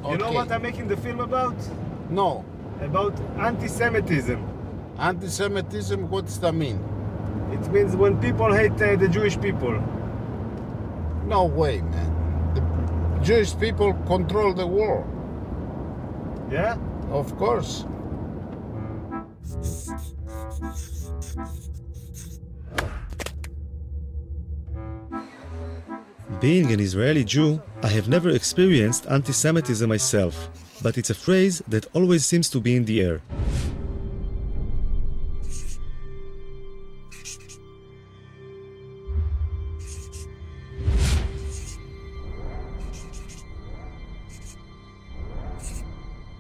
You know what I'm making the film about? No. About anti-Semitism. Anti-Semitism, what does that mean? It means when people hate the Jewish people. No way, man. The Jewish people control the world. Yeah? Of course. Being an Israeli Jew, I have never experienced anti-Semitism myself, but it's a phrase that always seems to be in the air.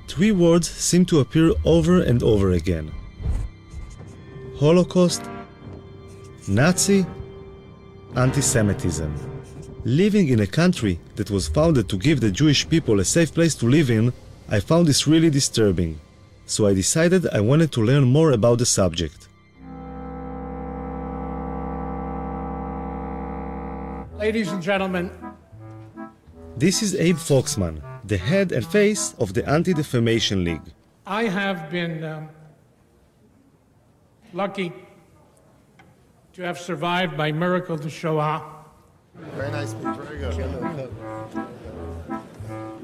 Three words seem to appear over and over again: Holocaust, Nazi, anti-Semitism. Living in a country that was founded to give the Jewish people a safe place to live in, I found this really disturbing. So I decided I wanted to learn more about the subject. Ladies and gentlemen, this is Abe Foxman, the head and face of the Anti-Defamation League. I have been lucky to have survived by miracle the Shoah. Very nice speech, very good.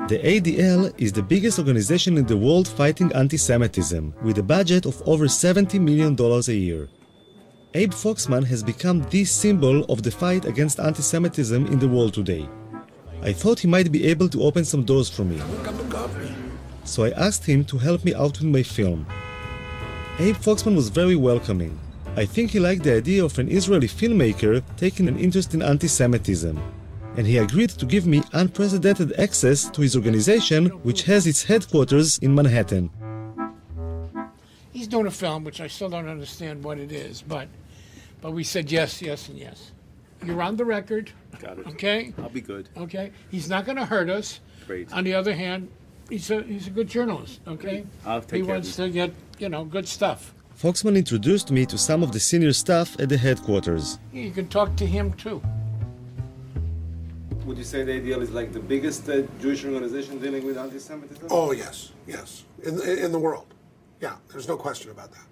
The ADL is the biggest organization in the world fighting anti-Semitism, with a budget of over $70 million a year. Abe Foxman has become the symbol of the fight against anti-Semitism in the world today. I thought he might be able to open some doors for me. So I asked him to help me out with my film. Abe Foxman was very welcoming. I think he liked the idea of an Israeli filmmaker taking an interest in anti-Semitism, and he agreed to give me unprecedented access to his organization, which has its headquarters in Manhattan. He's doing a film, which I still don't understand what it is, but we said yes, yes, and yes. You're on the record. Got it. Okay? I'll be good. Okay? He's not going to hurt us. Great. On the other hand, he's a good journalist, okay? I'll take he care wants of to get, good stuff. Foxman introduced me to some of the senior staff at the headquarters. You can talk to him, too. Would you say the ADL is like the biggest Jewish organization dealing with anti-Semitism? Oh, yes, yes. In the world. Yeah, there's no question about that.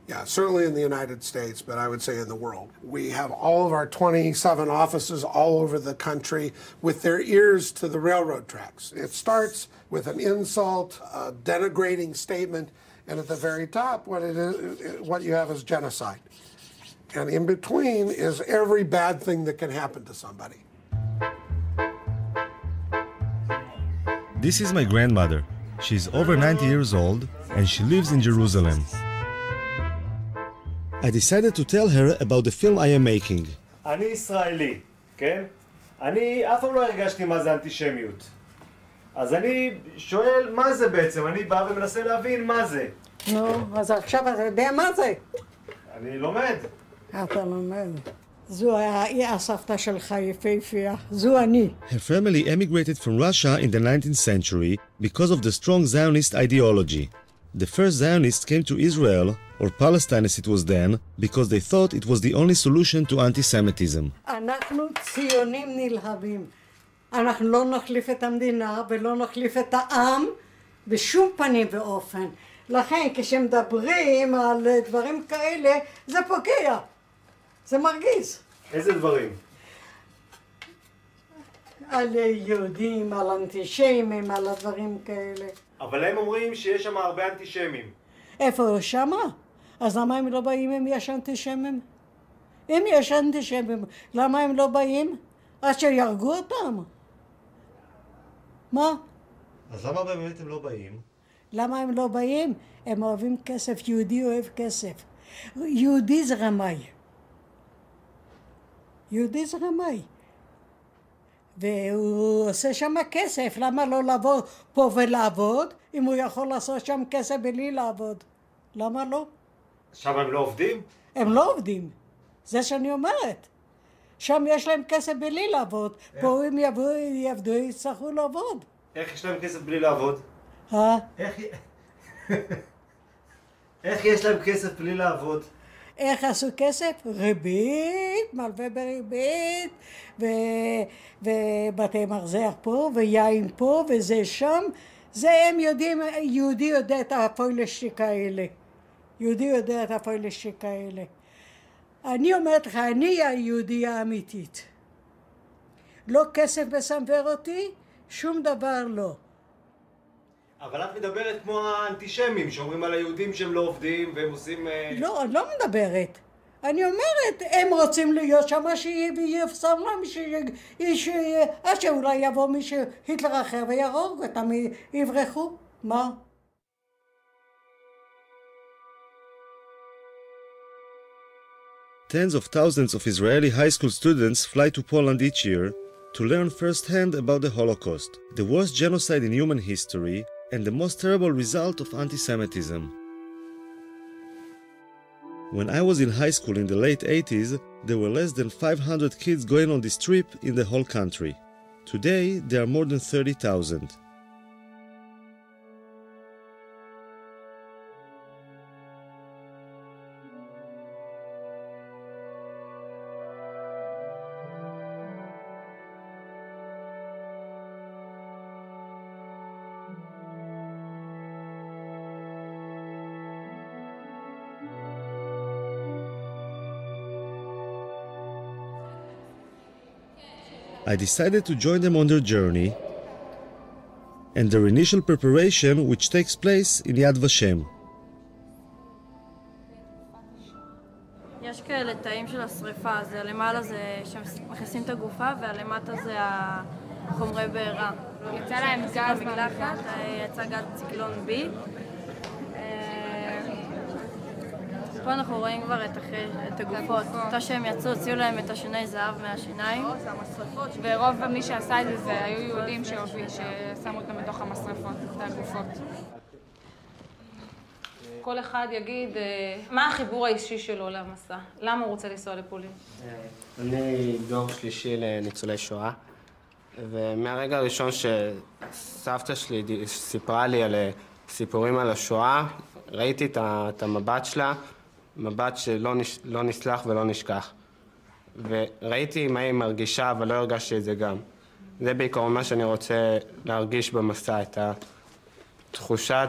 Yeah, certainly in the United States, but I would say in the world. We have all of our 27 offices all over the country with their ears to the railroad tracks. It starts with an insult, a denigrating statement, and at the very top, what you have is genocide. And in between is every bad thing that can happen to somebody. This is my grandmother. She's over 90 years old and she lives in Jerusalem. I decided to tell her about the film I am making. אני ישראלי, כן? אני אף פעם לא הרגשתי מה זה אנטישמיות. אז אני שואל מה זה בעצם, אני בא ומנסה להבין מה זה. נו, אז עכשיו אתה יודע מה זה? אני לומד. אתה לומד. זו הסבתא שלך יפהפייה, זו אני. Her family emigrated from Russia in the 19th century because of the strong Zionist ideology. The first Zionists came to Israel, or Palestine as it was then, because they thought it was the only solution to anti-Semitism. אנחנו ציונים נלהבים. אנחנו לא נחליף את המדינה ולא נחליף את העם בשום פנים ואופן. לכן כשמדברים על דברים כאלה, זה פוגע. זה מרגיז. איזה דברים? על יהודים, על אנטישמים, על הדברים כאלה. אבל הם אומרים שיש שם הרבה אנטישמים. איפה שמה? אז למה הם לא באים אם יש אנטישמים? אם יש אנטישמים, למה הם לא באים? עד שירגו אותם. מה? אז למה באמת הם לא באים? למה הם לא באים? הם אוהבים כסף, יהודי אוהב כסף. יהודי זה רמאי. יהודי זה רמאי. והוא עושה שם כסף, למה לא לבוא פה ולעבוד, אם הוא יכול לעשות שם כסף בלי לעבוד? למה לא? שם הם לא עובדים? הם לא עובדים, זה שאני אומרת. שם יש להם כסף בלי לעבוד, פה אם יעבדו, יצטרכו לעבוד. איך יש להם כסף בלי לעבוד? איך יש להם כסף בלי לעבוד? איך עשו כסף? ריבית, מלווה בריבית, ובתי מרזח פה, ויין פה, וזה שם. זה הם יודעים, יהודי יודע את הפוילשטיק האלה. יהודי יודע את הפוילשטיק האלה. אני אומרת לך, אני היהודייה האמיתית. לא כסף מסנוור אותי, שום דבר לא. אבל את מדברת כמו האנטישמים, שאומרים על היהודים שהם לא עובדים והם עושים... לא, אני לא מדברת. אני אומרת, הם רוצים להיות שם, שיפסם להם, עד שאולי יבוא מישהו, היטלר אחר ויהרוג אותם, יברחו. מה? Tens of thousands of Israeli high school students fly to Poland each year to learn firsthand about the Holocaust, the worst genocide in human history, and the most terrible result of anti-Semitism. When I was in high school in the late 80s, there were less than 500 kids going on this trip in the whole country. Today, there are more than 30,000. I decided to join them on their journey and their initial preparation, which takes place in Yad Vashem. יש כאלה תאים של השריפה, זה למעלה זה שמכניסים את הגופה והלמטה זה החומרי בעירה. יצא להם גז במקלחת, יצא גז ציקלון B. פה אנחנו רואים כבר את הגופות. אותה שהם יצאו, הוציאו להם את השיני זהב מהשיניים. ורוב מי שעשה את זה היו יהודים ששמו אותם בתוך המשרפות, את הגופות. כל אחד יגיד מה החיבור האישי שלו למסע, למה הוא רוצה לנסוע לפולין. אני דור שלישי לניצולי שואה, ומהרגע הראשון שסבתא שלי סיפרה לי על סיפורים על השואה, ראיתי את המבט שלה, מבט שלא נסלח ולא נשכח. וראיתי מה היא מרגישה, אבל לא הרגשתי את זה גם. זה בעיקר מה שאני רוצה להרגיש במסע, את התחושת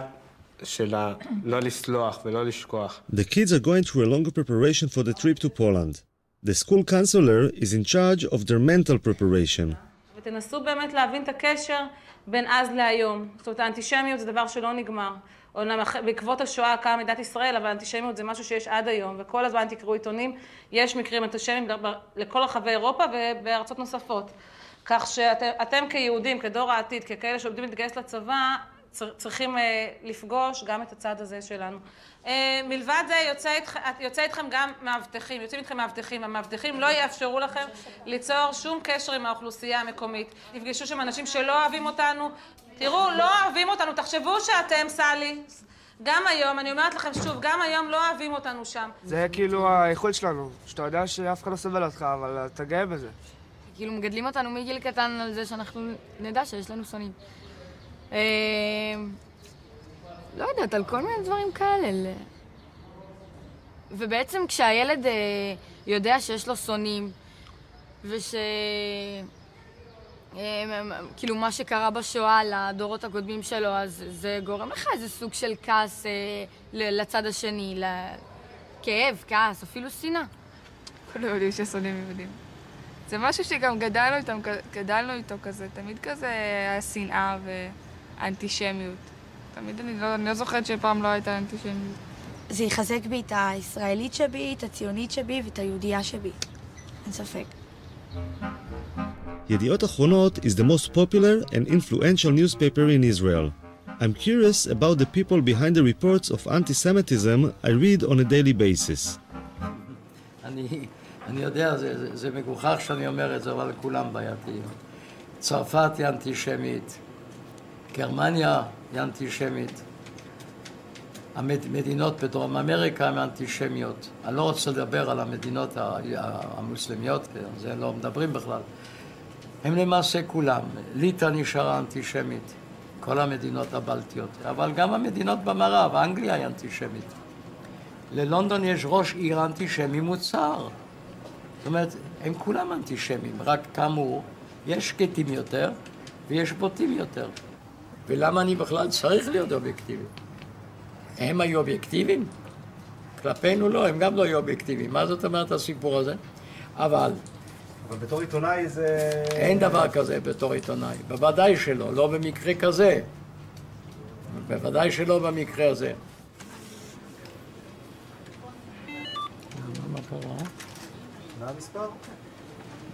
של לא לסלוח ולא לשכוח. The kids are going through a longer preparation for the trip to Poland. The school counselor is in charge of their mental preparation. ותנסו באמת להבין את הקשר בין אז להיום. זאת אומרת, האנטישמיות זה דבר שלא נגמר. בעקבות השואה קמה מדינת ישראל, אבל האנטישמיות זה משהו שיש עד היום, וכל הזמן תקראו עיתונים, יש מקרים אנטישמיים לכל רחבי אירופה ובארצות נוספות. כך שאתם כיהודים, כדור העתיד, ככאלה שעובדים להתגייס לצבא, צריכים לפגוש גם את הצד הזה שלנו. מלבד זה יוצא איתכם גם מאבטחים, יוצאים איתכם מאבטחים. המאבטחים לא יאפשרו לכם ליצור שום קשר עם האוכלוסייה המקומית. תפגשו שם אנשים שלא אוהבים אותנו. תראו, לא אוהבים אותנו, תחשבו שאתם, סלי. גם היום, אני אומרת לכם שוב, גם היום לא אוהבים אותנו שם. זה כאילו האיכות שלנו, שאתה יודע שאף אחד לא סובל אותך, אבל אתה גאה בזה. כאילו מגדלים אותנו מגיל קטן על זה שאנחנו נדע שיש לנו שונאים. לא יודעת, על כל מיני דברים כאלה. ובעצם כשהילד יודע שיש לו שונאים, כאילו מה שקרה בשואה לדורות הקודמים שלו, אז זה גורם לך איזה סוג של כעס לצד השני, לכאב, כעס, אפילו שנאה. כולם יודעים ששונאים יהודים. זה משהו שגם גדלנו איתו כזה, תמיד כזה השנאה ואנטישמיות. תמיד אני לא זוכרת שפעם לא הייתה אנטישמיות. זה יחזק בי את הישראלית שבי, את הציונית שבי ואת היהודייה שבי. אין ספק. Yediot Achronot is the most popular and influential newspaper in Israel. I'm curious about the people behind the reports of anti-Semitism I read on a daily basis. אני יודע, זה מגוחך שאני אומר את זה, אבל כולם בעייתיים. צרפת היא אנטישמית, גרמניה היא אנטישמית, המדינות בדרום אמריקה הן אנטישמיות. אני לא רוצה לדבר על המדינות המוסלמיות, זה לא מדברים בכלל. הם למעשה כולם. ליטא נשארה אנטישמית, כל המדינות הבלטיות, אבל גם המדינות במערב, אנגליה היא אנטישמית. ללונדון יש ראש עיר אנטישמי מוצהר. זאת אומרת, הם כולם אנטישמים, רק כאמור, יש שקטים יותר ויש בוטים יותר. ולמה אני בכלל צריך להיות אובייקטיבי? הם היו אובייקטיביים? כלפינו לא, הם גם לא היו אובייקטיביים. מה זאת אומרת הסיפור הזה? אבל בתור עיתונאי זה... אין דבר כזה בתור עיתונאי. בוודאי שלא, לא במקרה כזה. בוודאי שלא במקרה הזה. מה קרה? מה המספר?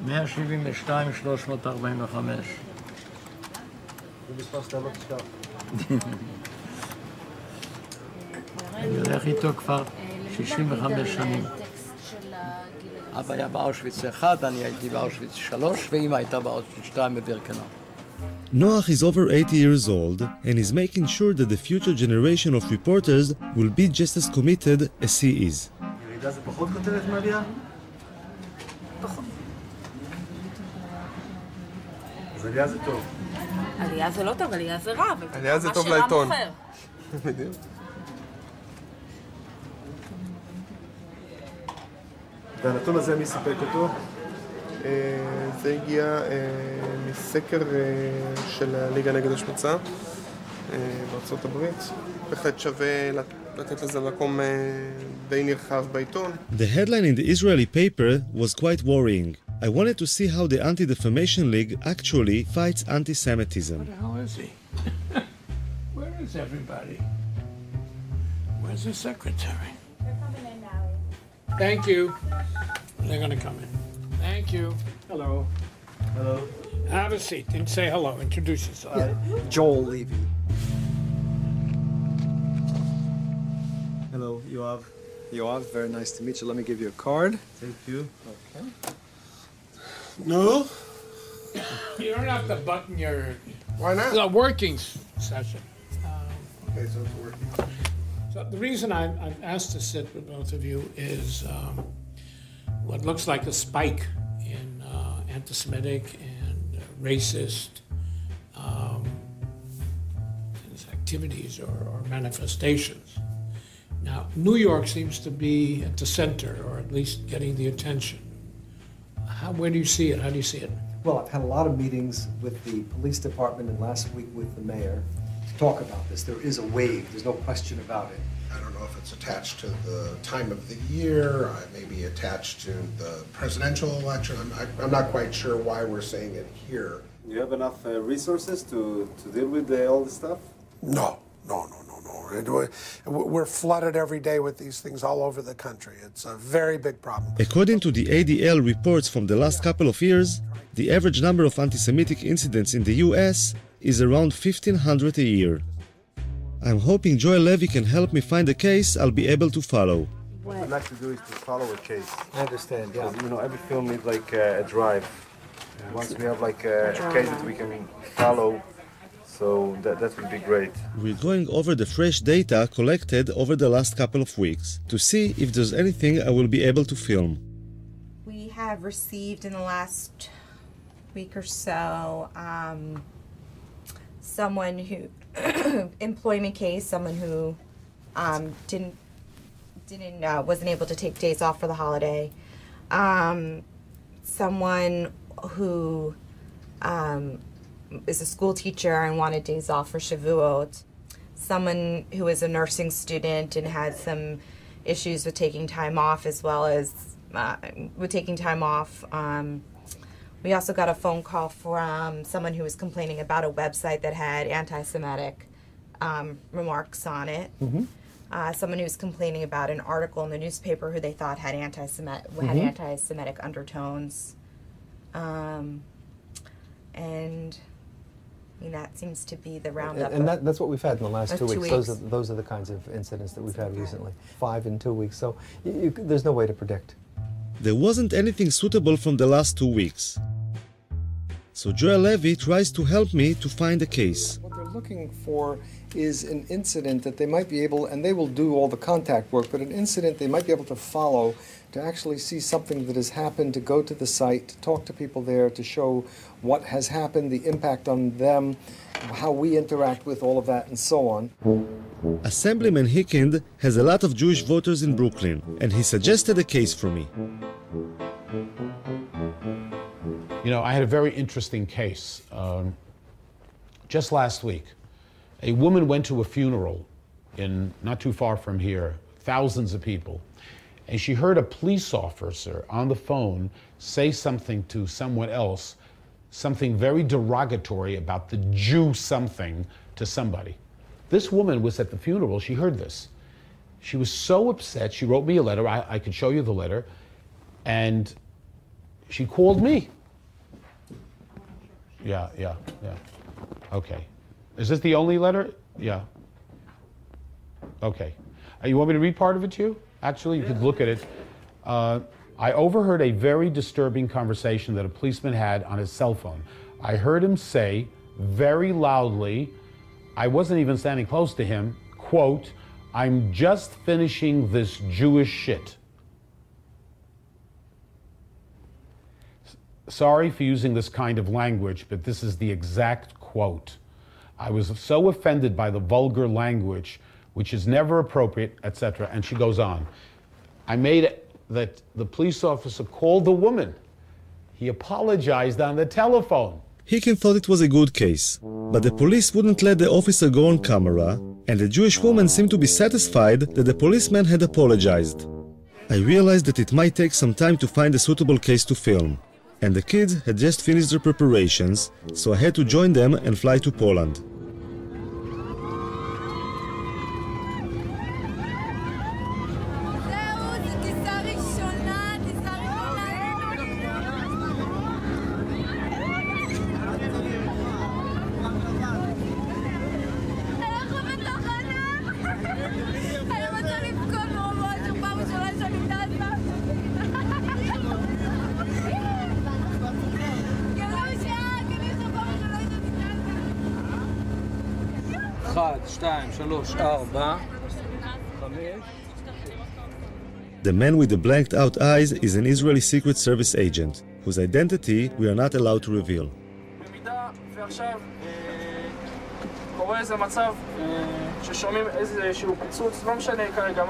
172,345. זה מספר שאתה לא תשכח. אני הולך איתו כבר 65 שנים. אבא היה באושוויץ 1, אני הייתי באושוויץ 3, ואמא הייתה באושוויץ 2 בבירקנאו. Noach is over 80 years old and is making sure that the future generation of reporters will be just as committed as he is. ירידה זה פחות כותרת מעלייה? פחות. אז עלייה זה טוב. עלייה זה לא טוב, עלייה זה רע. עלייה זה טוב לעיתון. בדיוק. והנתון הזה מי סיפק אותו? זה הגיע מסקר של הליגה נגד השמצה בארצות הברית. בהחלט שווה לתת לזה מקום די נרחב בעיתון. The headline in the Israeli paper was quite worrying. I wanted to see how the Anti-Defamation League actually fights anti-Semitism. What the hell is he? Where is everybody? Where's the secretary? They're coming in now. Thank you. They're going to come in. Thank you. Hello. Hello. Have a seat and say hello. Introduce yourself. Joel Levy. Hello, Yoav. Yoav, very nice to meet you. Let me give you a card. Thank you. Okay. No? You don't have to button your... Why not? The working session. Okay, so it's working. So the reason I've asked to sit with both of you is what looks like a spike in anti-Semitic and racist activities or manifestations. Now, New York seems to be at the center, or at least getting the attention. Where do you see it? How do you see it? Well, I've had a lot of meetings with the police department and last week with the mayor to talk about this. There is a wave. There's no question about it. I don't know if it's attached to the time of the year, maybe attached to the presidential election. I'm not quite sure why we're saying it here. You have enough resources to deal with all this stuff? No. We're flooded every day with these things all over the country. It's a very big problem. According to the ADL reports from the last couple of years, the average number of anti-Semitic incidents in the US is around 1,500 a year. I'm hoping Joel Levy can help me find a case I'll be able to follow. What I'd like to do is to follow a case. I understand, yeah. Because, every film needs like a drive. And once we have like a case that we can follow, so that would be great. We're going over the fresh data collected over the last couple of weeks to see if there's anything I will be able to film. We have received in the last week or so someone who employment case, someone who wasn't able to take days off for the holiday, someone who is a school teacher and wanted days off for Shavuot, someone who is a nursing student and had some issues with taking time off as well as with taking time off. We also got a phone call from someone who was complaining about a website that had anti-Semitic remarks on it. Mm-hmm. Someone who was complaining about an article in the newspaper who they thought had anti-Semitic undertones. And that seems to be the roundup. And that's what we've had in the last 2 weeks. weeks. Those are the kinds of incidents that we've had recently. 5 in 2 weeks. So there's no way to predict. There wasn't anything suitable from the last 2 weeks. So Joel Levy tries to help me to find a case. What they're looking for is an incident that they might be able, and they will do all the contact work, but an incident they might be able to follow, to actually see something that has happened, to go to the site, to talk to people there, to show what has happened, the impact on them, how we interact with all of that, and so on. Assemblyman Hickind has a lot of Jewish voters in Brooklyn, and he suggested a case for me. You know, I had a very interesting case just last week. A woman went to a funeral not too far from here, thousands of people, and she heard a police officer on the phone say something to someone else, something very derogatory about the Jew something to somebody. This woman was at the funeral, she heard this. She was so upset, she wrote me a letter, I could show you the letter, and she called me. Yeah. Okay. Is this the only letter? Yeah. Okay. You want me to read part of it to you? Actually, you could look at it. I overheard a very disturbing conversation that a policeman had on his cell phone. I heard him say very loudly, I wasn't even standing close to him, quote, "I'm just finishing this Jewish shit." Sorry for using this kind of language, but this is the exact quote. I was so offended by the vulgar language, which is never appropriate, etc. And she goes on. I made it that the police officer called the woman. He apologized on the telephone. Hickind thought it was a good case, but the police wouldn't let the officer go on camera, and the Jewish woman seemed to be satisfied that the policeman had apologized. I realized that it might take some time to find a suitable case to film, and the kids had just finished their preparations, so I had to join them and fly to Poland. The man with the blanked out eyes is an Israeli Secret Service agent, whose identity we are not allowed to reveal. במידה ועכשיו קורה איזה מצב ששומעים איזשהו פיצוץ, לא משנה כרגע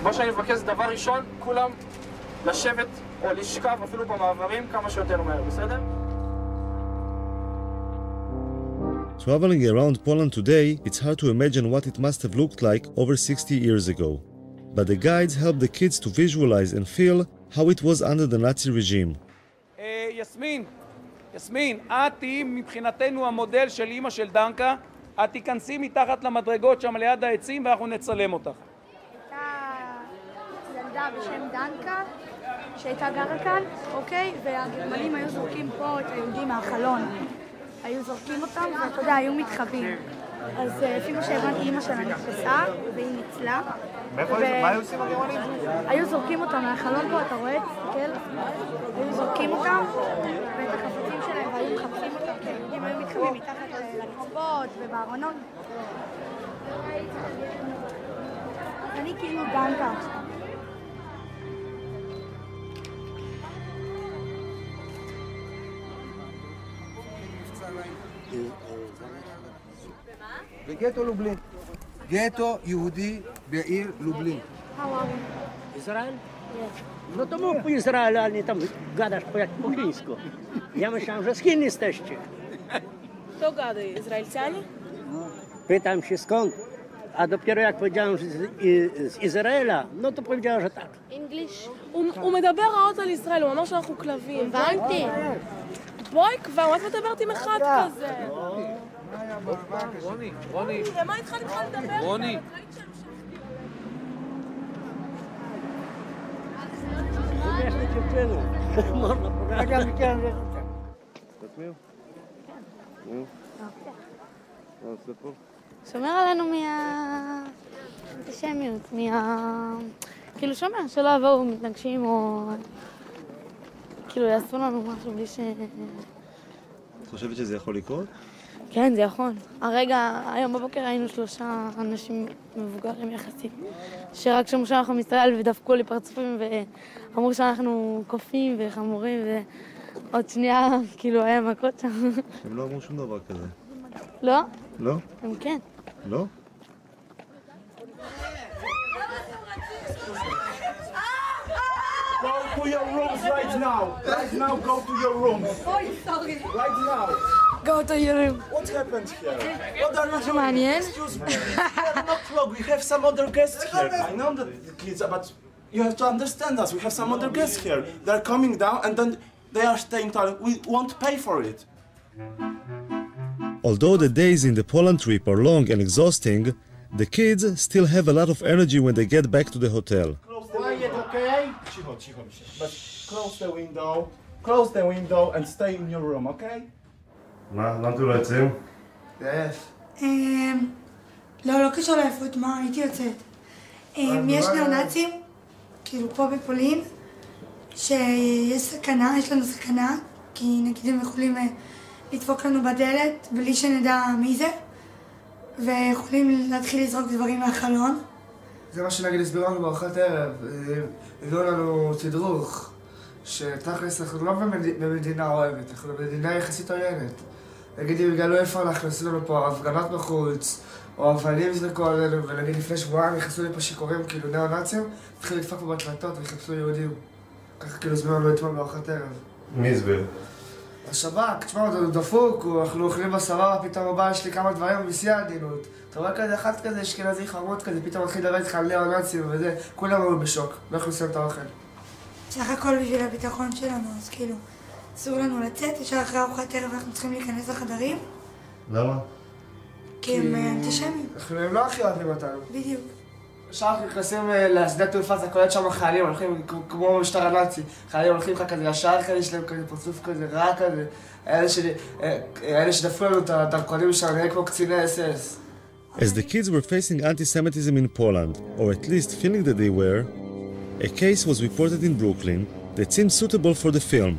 מה שאני מבקש דבר ראשון, כולם לשבת או לשכב אפילו במעברים כמה שיותר מהר, בסדר? Traveling around Poland today, it's hard to imagine what it must have looked like over 60 years ago. But the guides help the kids to visualize and feel how it was under the Nazi regime. יסמין, את היא מבחינתנו המודל של אמא של דנקה, את תיכנסי מתחת למדרגות שם ליד העצים ואנחנו נצלם אותך. הייתה ילדה בשם דנקה שהייתה גרה כאן, אוקיי? והגרמנים היו זורקים פה את היהודים מהחלון. היו זורקים אותם, ואתה יודע, היו מתחבאים. אז לפי מה שהבנתי, אמא שלה נתפסה, והיא ניצלה. מה היו עושים הגרמנים? היו זורקים אותם מהחלון פה, אתה רואה? תסתכל. היו זורקים אותם, ואת החפצים שלהם, והיו מחפשים אותם, כי היהודים היו מתחבאים מתחת לרצפות ובארונות. אני כאילו דנקה. בגטו לובלין. גטו יהודי בעיר לובלין. Izrael? No to mów po Izraelu, a nie tam gadasz jak po chińsku. Ja myślałem, że z Chin jesteście. Kto gada? Izraelczanie? Pytam się skąd, a dopiero jak powiedziałem z Izraela, no to powiedziała, że tak. English? הוא מדבר רעות על ישראל, הוא אמר שאנחנו כלבים. הבנתי. בואי כבר, מה את מדברת עם אחד כזה? רוני. למה התחלת לדבר? רוני. שומר עלינו מהאנטישמיות, כאילו שומר, שלא יבואו מתנגשים או כאילו יעשו לנו משהו בלי ש... את חושבת שזה יכול לקרות? כן, זה יכול. הרגע, היום בבוקר היינו 3 אנשים מבוגרים יחסית, שרק שמעו שאנחנו מישראל ודפקו לי פרצופים ואמרו שאנחנו קופים וחמורים ועוד שנייה כאילו היה מכות שם. הם לא אמרו שום דבר כזה. לא? לא? הם כן. לא? Go to your rooms right now. Right now, go to your rooms. Oh, sorry. Right now. Go to your room. What happened here? What are you doing? מעניין. Excuse me. We are not wrong. We have some other guests here. I know that the kids, but you have to understand us. We have some other guests here. They're coming down and then they are staying there. We won't pay for it. Although the days in the Poland trip are long and exhausting, the kids still have a lot of energy when they get back to the hotel. Quiet, okay? Cicho, cicho. But close the window and stay in your room, okay? מה? למה אתם לא יוצאים? לא קשור לעייפות, מה? הייתי יוצאת. יש ניאו-נאצים, כאילו פה בפולין, שיש סכנה, יש לנו סכנה, כי נגיד הם יכולים לדפוק לנו בדלת בלי שנדע מי זה, ויכולים להתחיל לזרוק דברים מהחלון. זה מה שנגיד הסבירו לנו בארוחת ערב, הביאו לנו תדרוך, שתכלס אנחנו לא במדינה אוהבת, אנחנו במדינה יחסית עוינת. נגיד אם יגלו איפה אנחנו עשו לנו פה הפגנות בחוץ, או אבנים זרקו עלינו, ונגיד לפני שבועיים נכנסו לי פה שיכורים כאילו ניאו-נאצים, התחילו לדפוק פה בדלתות וחיפשו יהודים. ככה כאילו הסבירו לנו אתמול בארוחת ערב. מי הסביר? השב"כ, תשמע, הוא דפוק, אנחנו אוכלים בסבבה, פתאום הבא יש לי כמה דברים בשיא העדינות. אתה רואה כזה, אחד כזה, אשכנזי חמוד כזה, פתאום מתחיל לדבר איתך על ניאו-נאצים וזה, כולם היו בשוק, לא יכולים לסיים את האוכל. סך הכל בשביל הביטחון שלנו, אז כאילו, אסור לנו לצאת, ישר אחרי ארוחת ערב אנחנו צריכים להיכנס לחדרים. למה? כי הם אנטישמים. הם לא הכי אוהבים אותנו. בדיוק. ישר אנחנו נכנסים לשדה תעופה, זה כולל שם חיילים, הולכים כמו במשטר הנאצי. חיילים הולכים לך כזה ישר כזה, יש להם כזה פרצוף כזה רע כזה. אלה שדפקו לנו את הדרכונים שלנו, נראה כמו קציני אס-אס. As the kids were facing anti-Semitism in Poland, or at least feeling that they were, a case was reported in Brooklyn that seemed suitable for the film.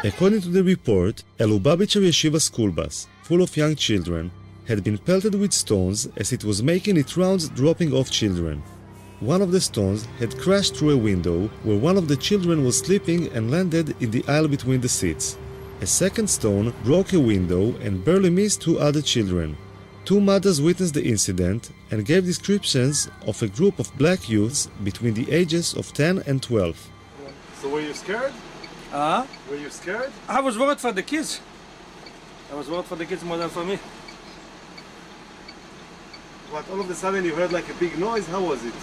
According to the report, a Lubavitcher yeshiva school bus, full of young children, had been pelted with stones as it was making its rounds dropping off children. One of the stones had crashed through a window where one of the children was sleeping and landed in the aisle between the seats. A second stone broke a window and barely missed 2 other children. 2 mothers witnessed the incident and gave descriptions of a group of black youths between the ages of 10 and 12. So were you scared? Were you scared? I was worried for the kids. I was worried for the kids more than for me. What, all of a sudden you heard like a big noise? How was it?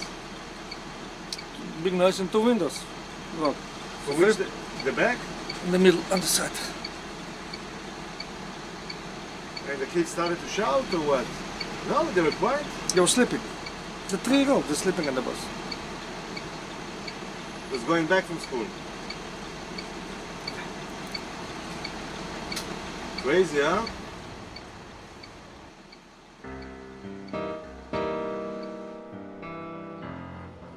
Big noise in 2 windows. Look. So where's the back? In the middle, on the side. And the kids started to shout or what? No, they were quiet? They were sleeping. The 3-year-old, they're sleeping on the bus. Was going back from school. Crazy, huh?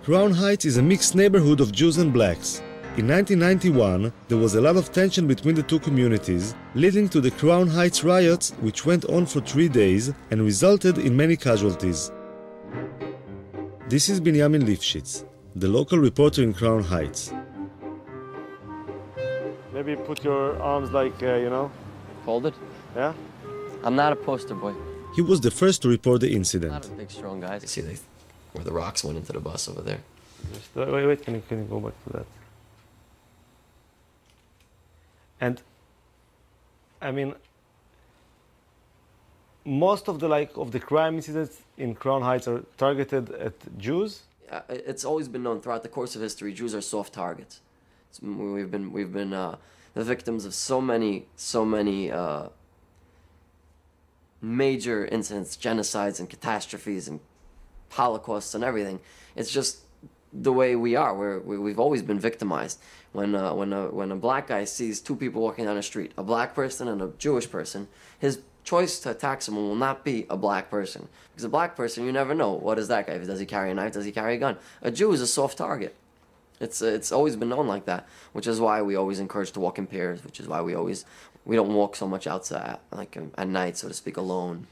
Crown Heights is a mixed neighborhood of Jews and blacks. In 1991, there was a lot of tension between the 2 communities, leading to the Crown Heights riots, which went on for 3 days and resulted in many casualties. This is Binyamin Lifshitz, the local reporter in Crown Heights. Maybe put your arms like, Folded? Yeah? I'm not a poster boy. He was the first to report the incident. Not a big, strong guy. See, where the rocks went into the bus over there. Wait, can you go back to that? And, I mean, most of the crime incidents in Crown Heights are targeted at Jews? It's always been known throughout the course of history, Jews are soft targets. We've been the victims of so many major incidents, genocides and catastrophes and Holocausts and everything. It's just the way we are. We've always been victimized. When a black guy sees 2 people walking down the street, a black person and a Jewish person, his choice to attack someone will not be a black person. Because a black person, you never know. What is that guy? Does he carry a knife? Does he carry a gun? A Jew is a soft target. It's always been known like that, which is why we always encourage to walk in pairs, which is why we don't walk so much outside, like at night, so to speak, alone.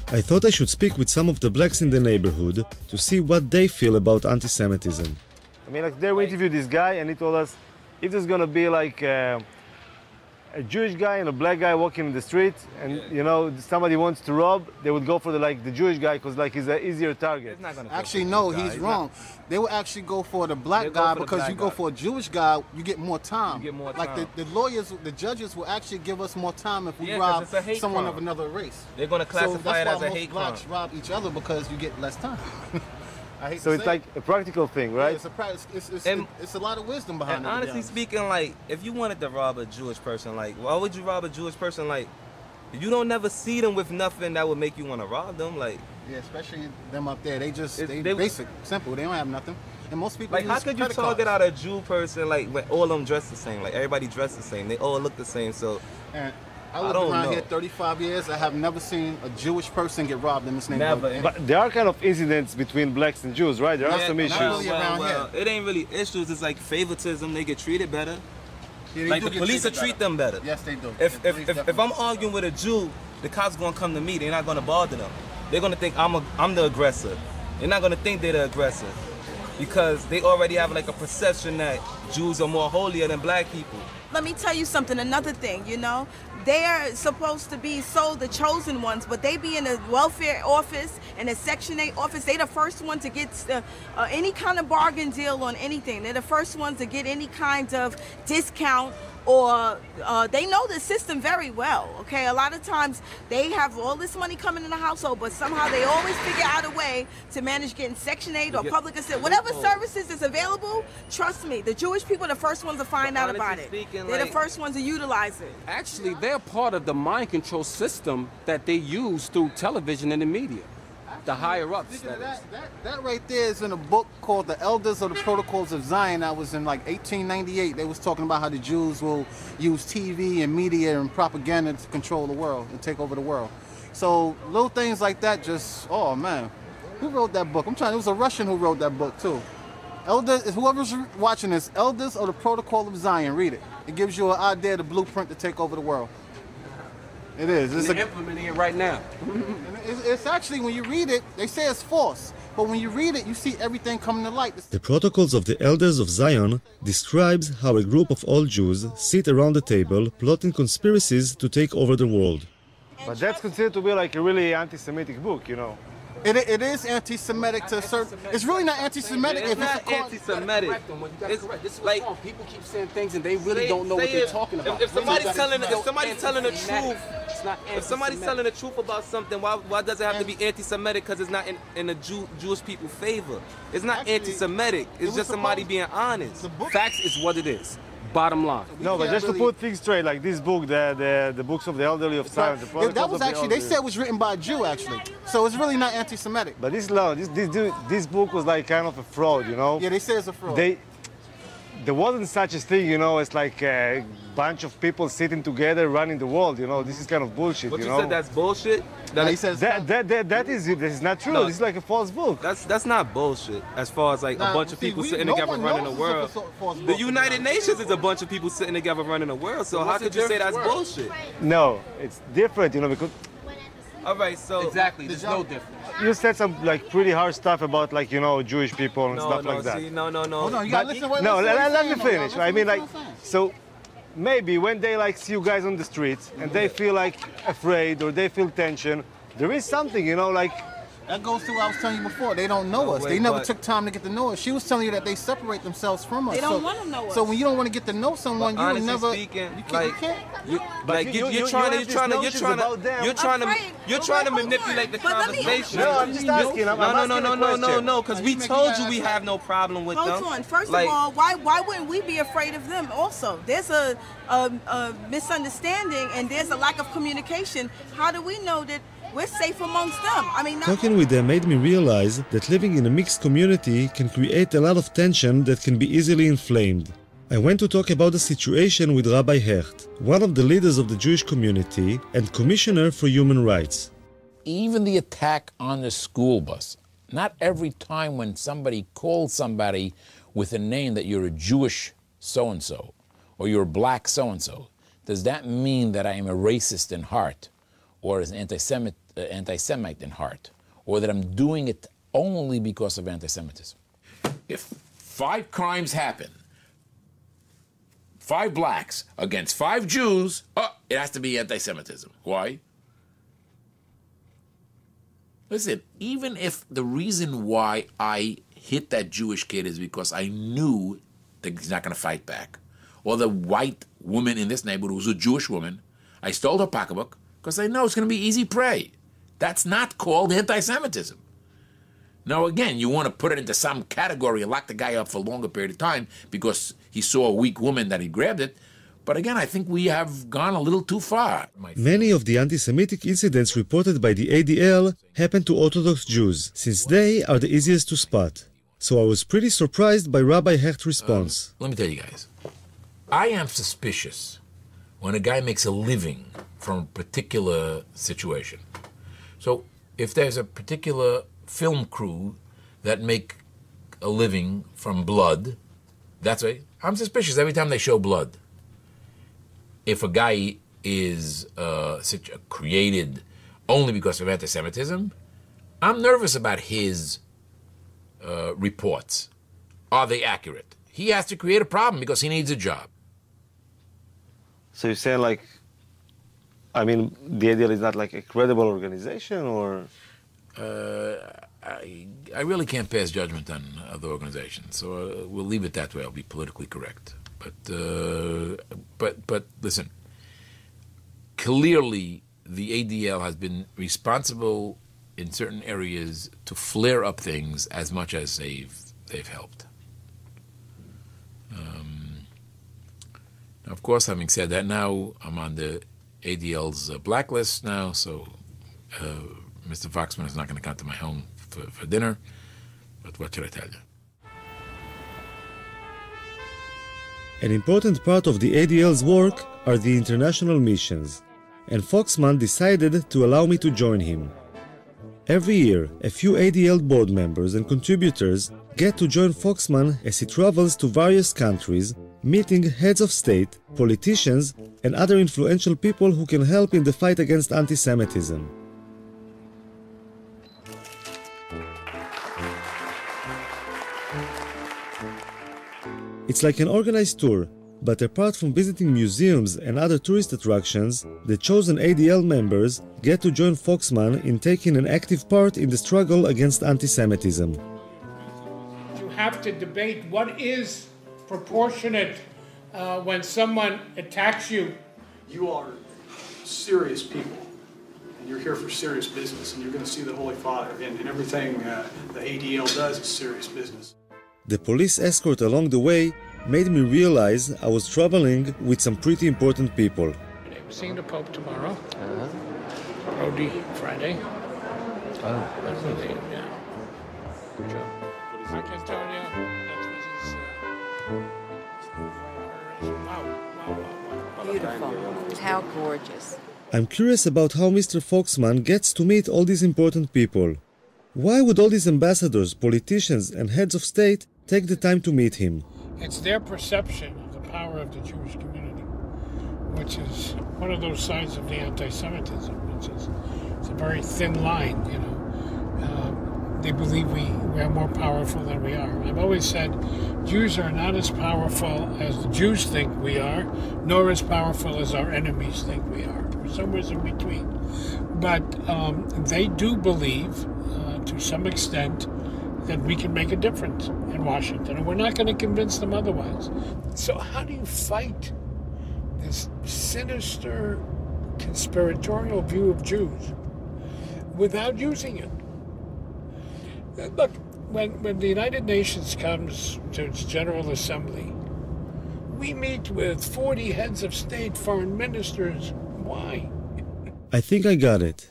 I thought I should speak with some of the blacks in the neighborhood to see what they feel about anti-Semitism. I mean, like, there we interviewed this guy, and he told us if there's gonna be like a Jewish guy and a black guy walking in the street, and you know somebody wants to rob, they would go for the Jewish guy because like he's an easier target. Actually, no, he's wrong. They would actually go for the black guy because you go for a Jewish guy, you get more time. You get more like time. the lawyers, the judges will actually give us more time if we rob someone of another race. They're going to classify it as a hate crime. That's why most blacks rob each other because you get less time. So it's like a practical thing, right? Yeah, it's a lot of wisdom behind and it. And honestly speaking, like, if you wanted to rob a Jewish person, like, why would you rob a Jewish person? Like, you don't never see them with nothing that would make you want to rob them. Like, yeah, especially them up there. They basic, simple. They don't have nothing. And most people like, how could you target out a Jew person like when all of them dress the same? Like, everybody dressed the same. They all look the same. So. And I lived around here 35 years. I have never seen a Jewish person get robbed in this neighborhood. Never. But there are kind of incidents between blacks and Jews, right? There are some issues. Well, it ain't really issues. It's like favoritism. They get treated better. Yeah, like the police will treat them better. Yes, they do. If I'm arguing with a Jew, the cops gonna come to me. They're not gonna bother them. They're gonna think I'm the aggressor. They're not gonna think they're the aggressor because they already have like a perception that Jews are more holier than black people. Let me tell you something, another thing, you know, they are supposed to be the chosen ones, but they be in a welfare office and a Section 8 office. They the first one to get any kind of bargain deal on anything. They're the first ones to get any kind of discount, or they know the system very well, okay? A lot of times they have all this money coming in the household, but somehow they always figure out a way to manage getting Section 8 or public assistance. Whatever services is available, trust me, the Jewish people are the first ones to find out about it. They're the first ones to utilize it. Actually, they're part of the mind control system that they use through television and the media. The higher ups. That right there is in a book called The Elders of the Protocols of Zion. That was in like 1898. They was talking about how the Jews will use TV and media and propaganda to control the world and take over the world. So little things like that just, oh man. Who wrote that book? It was a Russian who wrote that book too. Elders, whoever's watching this, Elders of the Protocol of Zion, read it. It gives you an idea, the blueprint to take over the world. It is. They're implementing it right now. It's actually, when you read it, they say it's false. But when you read it, you see everything coming to light. The Protocols of the Elders of Zion describes how a group of all Jews sit around the table plotting conspiracies to take over the world. But that's considered to be like a really anti-Semitic book, you know. It is anti-Semitic to a certain. It's really not anti-Semitic. It's not anti-Semitic. It's like people keep saying things and they really don't know what they're talking about. If somebody's telling the truth, if somebody's telling the truth about something, why does it have to be anti-Semitic? Because it's not in the Jewish people's favor. It's not anti-Semitic. It's just somebody being honest. Facts is what it is. Bottom line. No, but just to put things straight, like this book, the books of the elderly of Zion. That was actually, they said it was written by a Jew, actually. So it's really not anti-Semitic. But this book was like kind of a fraud, you know? Yeah, they say it's a fraud. There wasn't such a thing, you know, it's like a bunch of people sitting together running the world, you know? This is kind of bullshit, but you know? But you said that's bullshit? That is not true. No, this is like a false book. That's not bullshit. As far as like a bunch of people sitting together running the world. The United Nations is a bunch of people sitting together running the world. So how could you say that's bullshit? No, it's different, you know, because... All right, so... Exactly, there's no difference. You said some like pretty hard stuff about like, you know, Jewish people and stuff like that. No. Hold on, you gotta listen. Let me finish. I mean, like, so maybe when they like see you guys on the streets and they feel like afraid or they feel tension, there is something, you know, like... That goes to what I was telling you before. They don't know us. They never took time to get to know us. She was telling you that they separate themselves from us. They don't want to know us. So when you don't want to get to know someone, you would never. Speaking, you can't. You're trying to manipulate the conversation. No, I'm just asking. No, because we told you we have no problem with them. Hold on. First of all, why wouldn't we be afraid of them also? There's a misunderstanding and there's a lack of communication. How do we know that we're safe amongst them? I mean, talking with them made me realize that living in a mixed community can create a lot of tension that can be easily inflamed. I went to talk about the situation with Rabbi Hecht, one of the leaders of the Jewish community and Commissioner for Human Rights. Even the attack on the school bus, not every time when somebody calls somebody with a name that you're a Jewish so-and-so or you're a black so-and-so, does that mean that I am a racist in heart or an anti-Semite in heart, or that I'm doing it only because of anti-Semitism? If 5 crimes happen, 5 blacks against 5 Jews, it has to be anti-Semitism. Why? Listen, even if the reason why I hit that Jewish kid is because I knew that he's not going to fight back, or the white woman in this neighborhood who's a Jewish woman, I stole her pocketbook because I know it's going to be easy prey. That's not called anti-Semitism. Now, again, you want to put it into some category and lock the guy up for a longer period of time because he saw a weak woman that he grabbed it. But again, I think we have gone a little too far. Many of the anti-Semitic incidents reported by the ADL happen to Orthodox Jews, since they are the easiest to spot. So I was pretty surprised by Rabbi Hecht's response. Let me tell you guys, I am suspicious when a guy makes a living from a particular situation. So if there's a particular film crew that make a living from blood, that's right, I'm suspicious every time they show blood. If a guy is created only because of anti-Semitism, I'm nervous about his reports. Are they accurate? He has to create a problem because he needs a job. So you're saying, like, I mean, the ADL is not like a credible organization, or? I really can't pass judgment on other organizations, so we'll leave it that way. I'll be politically correct. But listen, clearly the ADL has been responsible in certain areas to flare up things as much as they've helped. Now, of course, having said that, now I'm on the ADL's blacklist now, so Mr. Foxman is not going to come to my home for dinner, but what should I tell you? An important part of the ADL's work are the international missions, and Foxman decided to allow me to join him. Every year, a few ADL board members and contributors get to join Foxman as he travels to various countries, meeting heads of state, politicians, and other influential people who can help in the fight against anti-Semitism. It's like an organized tour, but apart from visiting museums and other tourist attractions, the chosen ADL members get to join Foxman in taking an active part in the struggle against anti-Semitism. You have to debate what is proportionate when someone attacks you. You are serious people, and you're here for serious business, and you're going to see the Holy Father, and everything the ADL does is serious business. The police escort along the way made me realize I was traveling with some pretty important people. We're seeing the Pope tomorrow. Rodi Friday. Yeah. I can tell you that this is wow. Beautiful. How gorgeous. I'm curious about how Mr. Foxman gets to meet all these important people. Why would all these ambassadors, politicians, and heads of state take the time to meet him? It's their perception of the power of the Jewish community, which is one of those sides of the anti-Semitism, which is it's a very thin line, you know. They believe we are more powerful than we are. I've always said Jews are not as powerful as the Jews think we are, nor as powerful as our enemies think we are. We're somewhere in between. But they do believe, to some extent, that we can make a difference in Washington, and we're not going to convince them otherwise. So how do you fight this sinister, conspiratorial view of Jews without using it? Look, when the United Nations comes to its General Assembly, we meet with 40 heads of state, foreign ministers. Why? I think I got it.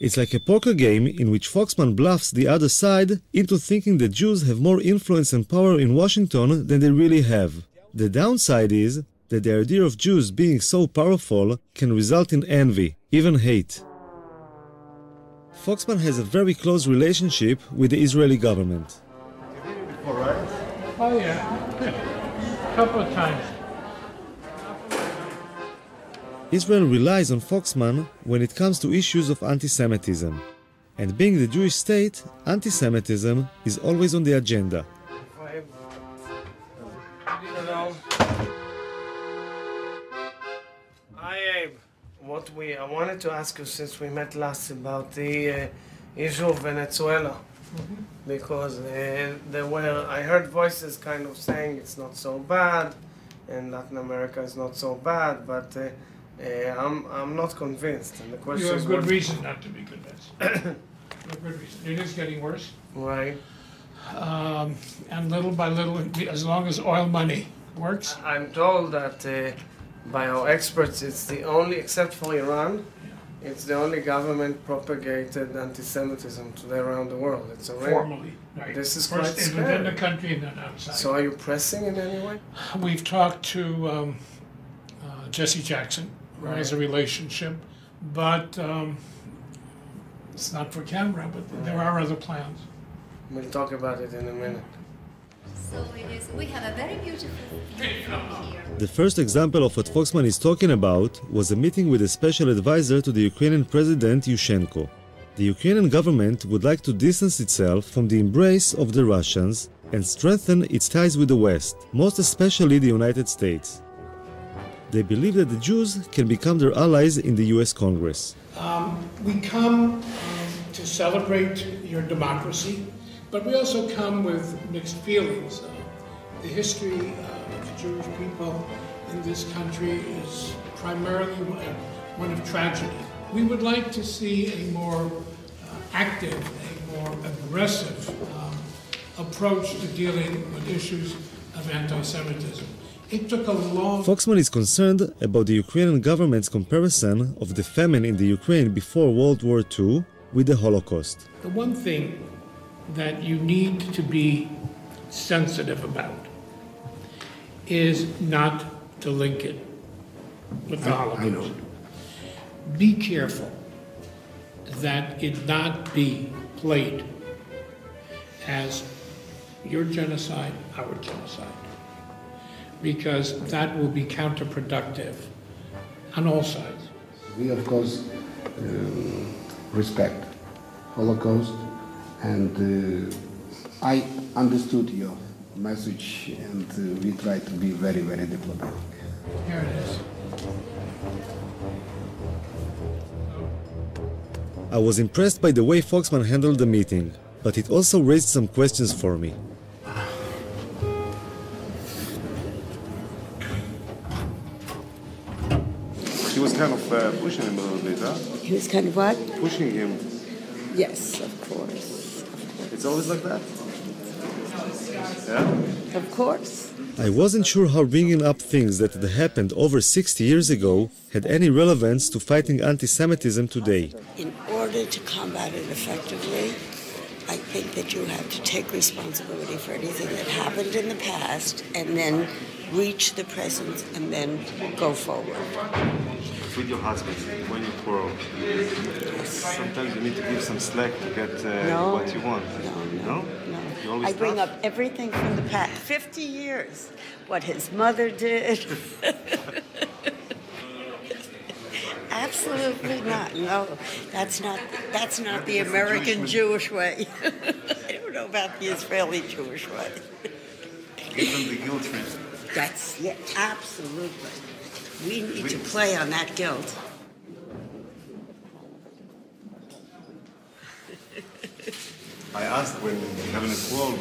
It's like a poker game in which Foxman bluffs the other side into thinking that Jews have more influence and power in Washington than they really have. The downside is that the idea of Jews being so powerful can result in envy, even hate. Foxman has a very close relationship with the Israeli government. All right. Oh, yeah. A couple of times. Israel relies on Foxman when it comes to issues of anti-Semitism. And being the Jewish state, anti-Semitism is always on the agenda. I wanted to ask you, since we met last, about the issue of Venezuela, because I heard voices kind of saying it's not so bad, and Latin America is not so bad, but I'm not convinced. And the question You is, have good reason not to be convinced. You have good reason. It is getting worse. Right. And little by little, as long as oil money works. I'm told that by our experts, it's the only, except for Iran, it's the only government-propagated anti-Semitism today around the world. It's already Formally, right. This is First quite scary. within the country and then outside. So are you pressing in any way? We've talked to Jesse Jackson, who has a relationship, but it's not for camera, but there are other plans. We'll talk about it in a minute. So it is, we have a very beautiful view from here. The first example of what Foxman is talking about was a meeting with a special advisor to the Ukrainian president Yushchenko. The Ukrainian government would like to distance itself from the embrace of the Russians and strengthen its ties with the West, most especially the United States. They believe that the Jews can become their allies in the US Congress. We come to celebrate your democracy, but we also come with mixed feelings. The history of the Jewish people in this country is primarily one of tragedy. We would like to see a more active, a more aggressive approach to dealing with issues of anti-Semitism. It took a long... Foxman is concerned about the Ukrainian government's comparison of the famine in the Ukraine before World War II with the Holocaust. The one thing that you need to be sensitive about is not to link it with the Holocaust. Be careful that it not be played as your genocide, our genocide, because that will be counterproductive on all sides. We, of course, respect Holocaust, and I understood your message, and we try to be very, very diplomatic. Here it is. I was impressed by the way Foxman handled the meeting, but it also raised some questions for me. He was kind of pushing him a little bit, huh? He was kind of what? Pushing him. Yes, of course. It's always like that? Yeah? Of course. I wasn't sure how bringing up things that had happened over 60 years ago had any relevance to fighting anti-Semitism today. In order to combat it effectively, I think that you have to take responsibility for anything that happened in the past and then reach the present and then go forward. With your husband, when you quarrel, sometimes you need to give some slack to get what you want. No? You always I bring tough? up everything from the past, 50 years, what his mother did. Absolutely not. No, that's not the American Jewish way. I don't know about the Israeli Jewish way. Give them the guilt trip. That's, yeah, absolutely. We need to play on that guilt. I asked when you're having a quarrel,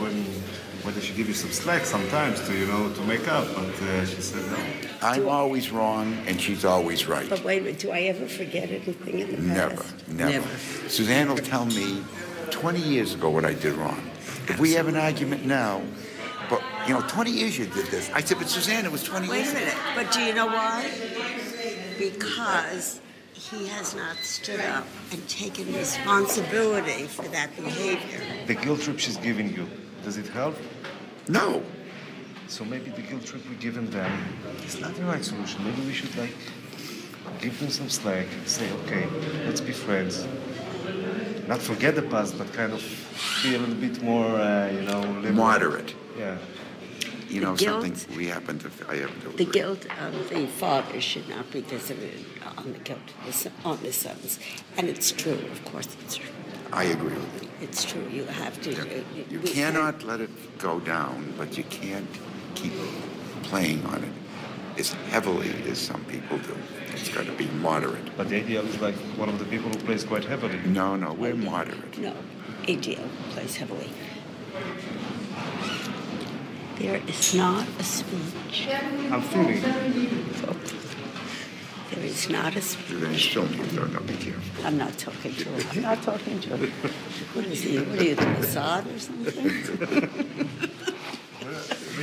whether she give you some slack sometimes to make up, but she said no. I'm always wrong and she's always right. But wait a minute, do I ever forget anything in the past? Never. Suzanne will tell me 20 years ago what I did wrong. If we have an argument now, but 20 years you did this. I said, but Suzanne, it was 20 years. Wait a minute, but do you know why? Because he has not stood up and taken responsibility for that behavior. The guilt trip she's giving you, does it help? No. So maybe the guilt trip we're giving them is not the right solution. Maybe we should like give them some slack and say, okay, let's be friends. Not forget the past, but kind of be a little bit more, liberal. Moderate. Yeah. You know, guilt, something we happen to, I happen to the agree. guilt of the father should not be visited on the guilt on the sons. And it's true, of course it's true. I agree with you. It's true, you have to. You cannot let it go down, but you can't keep playing on it as heavily as some people do. It's got to be moderate. But the ADL is like one of the people who plays quite heavily. No, we're moderate. No, ADL plays heavily. There is not a speech. I'm feeling. There is not a speech. Then he's filming you, don't be careful. I'm not talking to him. I'm not talking to him. What is he? What are you, the Mossad or something?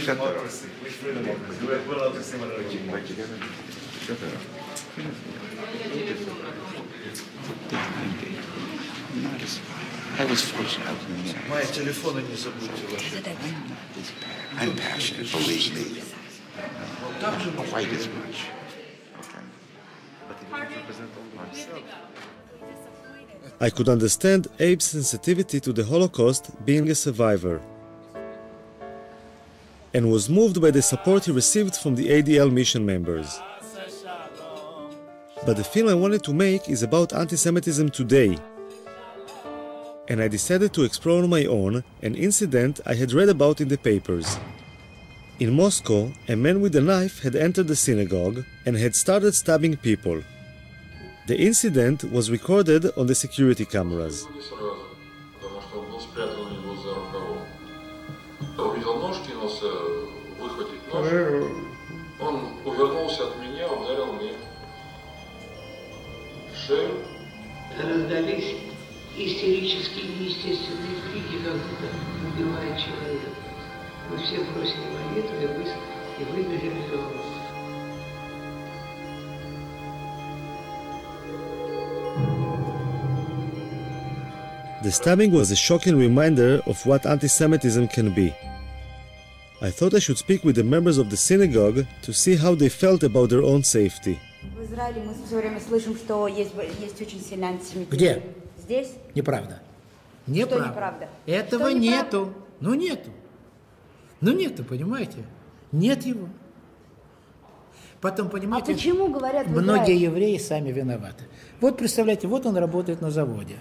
Shut that off. I was fortunate. Мои телефоны не забудьте ваши. I'm passionate, believe me. Not quite as much. I could understand Abe's sensitivity to the Holocaust being a survivor, and was moved by the support he received from the ADL mission members. But the film I wanted to make is about anti-Semitism today, and I decided to explore on my own an incident I had read about in the papers. In Moscow, a man with a knife had entered the synagogue and had started stabbing people. The incident was recorded on the security cameras. Он увернулся от меня, ударил мне в шею. Раздались истерические неестественные крики, как будто убивает человека. Мы все бросили монету и выбежали из дома. The stabbing was a shocking reminder of what anti-Semitism can be. I thought I should speak with the members of the synagogue to see how they felt about their own safety. В Израиле мы все время слышим, что есть очень сильный антисемитизм. Где? Здесь? Неправда. Что неправда? Этого Что нету. Нету. Нету, понимаете? Нет его. Потом, понимаете, почему говорят в многие Израиле? евреи сами виноваты. Вот представляете, вот он работает на заводе.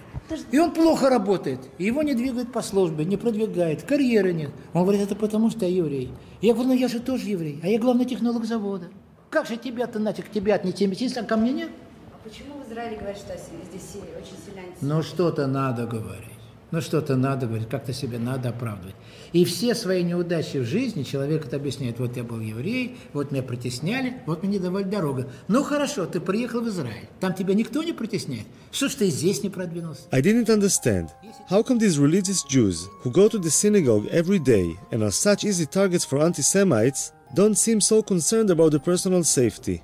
И он плохо работает. И его не двигают по службе, не продвигают, карьеры нет. Он говорит, это потому что я еврей. Я говорю, я же тоже еврей, а я главный технолог завода. Как же тебя-то нафиг, тебя антисемитизм, а ко мне нет? Почему в Израиле говорят, что здесь очень сильный антисемитизм? Что-то надо говорить. Что-то надо говорить, как-то себя надо оправдывать. И все свои неудачи в жизни человек это объясняет. Вот я был еврей, вот меня притесняли, вот мне не давали дорогу. Хорошо, ты приехал в Израиль. Там тебя никто не притесняет. Что ж ты здесь не продвинулся? I didn't understand. How come these religious Jews, who go to the synagogue every day and are such easy targets for anti-Semites, don't seem so concerned about their personal safety?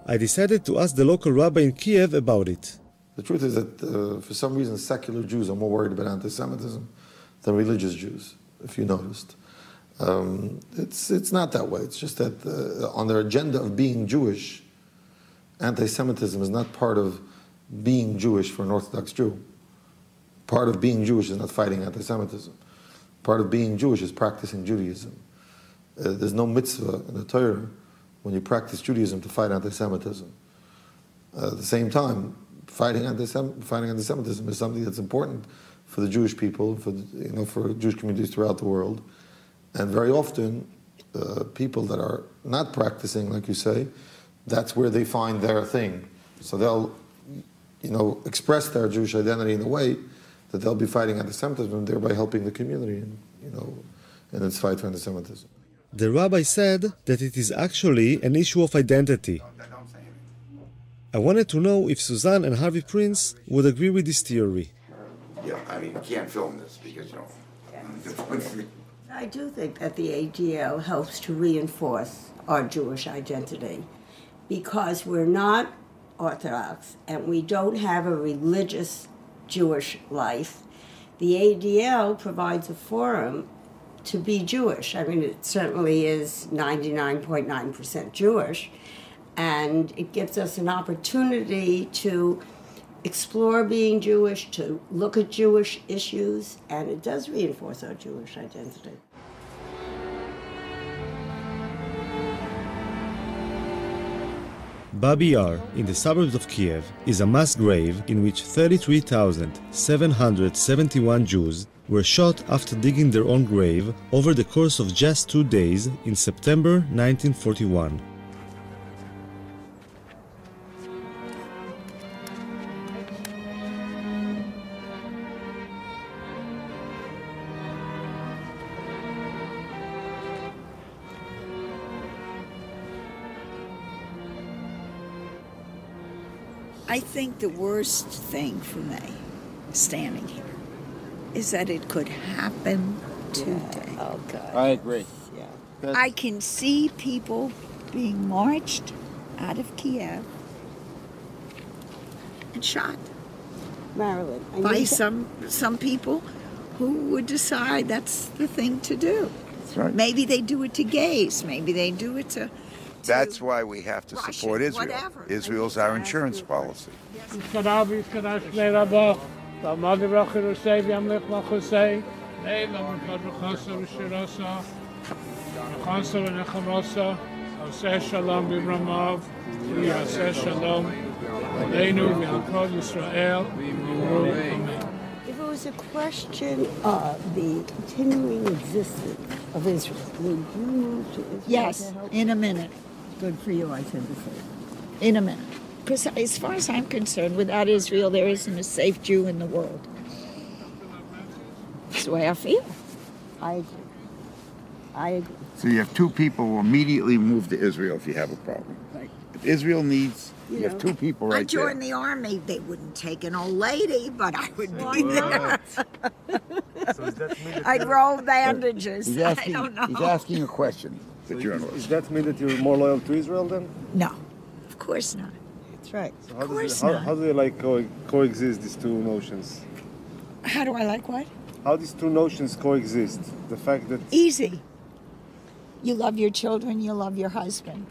I decided to ask the local rabbi in Kiev about it. The truth is that, for some reason, secular Jews are more worried about anti-Semitism than religious Jews, if you noticed. It's not that way. It's just that on their agenda of being Jewish, anti-Semitism is not part of being Jewish for an Orthodox Jew. Part of being Jewish is not fighting anti-Semitism. Part of being Jewish is practicing Judaism. There's no mitzvah in the Torah when you practice Judaism to fight anti-Semitism. At the same time, fighting anti-Semitism is something that's important for the Jewish people, for Jewish communities throughout the world. And very often, people that are not practicing, like you say, that's where they find their thing. So they'll, express their Jewish identity in a way that they'll be fighting anti-Semitism and thereby helping the community, in its fight for anti-Semitism. The rabbi said that it is actually an issue of identity. I wanted to know if Suzanne and Harvey Prince would agree with this theory. Yeah, you can't film this because, I do think that the ADL helps to reinforce our Jewish identity because we're not Orthodox and we don't have a religious Jewish life. The ADL provides a forum to be Jewish. I mean, it certainly is 99.9% Jewish, and it gives us an opportunity to explore being Jewish, to look at Jewish issues, and it does reinforce our Jewish identity. Babi Yar, in the suburbs of Kiev, is a mass grave in which 33,771 Jews were shot after digging their own grave over the course of just 2 days in September 1941. I think the worst thing for me, standing here, is that it could happen today. Oh, God. I agree. Yeah. I can see people being marched out of Kiev and shot. Marilyn. By some people who would decide that's the thing to do. That's right. Maybe they do it to gays. Maybe they do it to That's why we have to support Israel. whatever. Israel's our insurance policy. If it was a question of the continuing existence of Israel, would you move to Israel? Yes, to help? in a minute. Good for you, I tend to say. In a minute. Because as far as I'm concerned, without Israel, there isn't a safe Jew in the world. That's the way I feel. I agree. I agree. So you have two people who immediately move to Israel if you have a problem. Right. If Israel needs, you have two people right I joined there. the army. They wouldn't take an old lady, but I would be there. I'd roll bandages. He's I don't know. He's asking a question, the journalist. Does that mean that you're more loyal to Israel then? No, of course not. That's right. So how do they like coexist, these two notions? How do I like what? How these two notions coexist? The fact that... Easy. You love your children, you love your husband.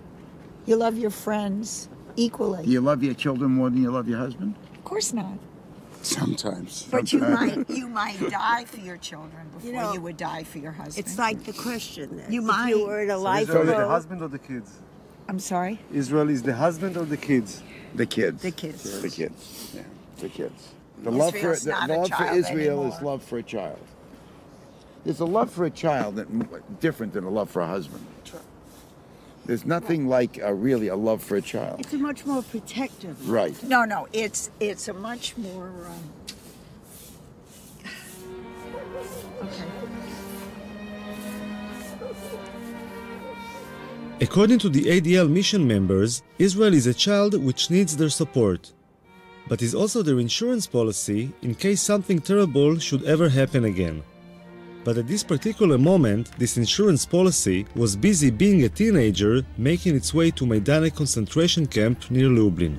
You love your friends equally. Do you love your children more than you love your husband? Of course not. Sometimes. But you might die for your children before you would die for your husband. It's like the question then. You if might. you were in a life Israel is the road, husband or the kids? I'm sorry? Israel is the husband or the kids? The kids. The kids. The kids. Yeah, the kids. The Israel's love not for a the love for child Israel anymore. is love for a child. There's a love for a child that different than a love for a husband. There's nothing like really a love for a child. it's a much more protective. Right. No, it's a much more. Okay. According to the ADL mission members, Israel is a child which needs their support, but is also their insurance policy in case something terrible should ever happen again. But at this particular moment, this insurance policy was busy being a teenager making its way to Maidane concentration camp near Lublin.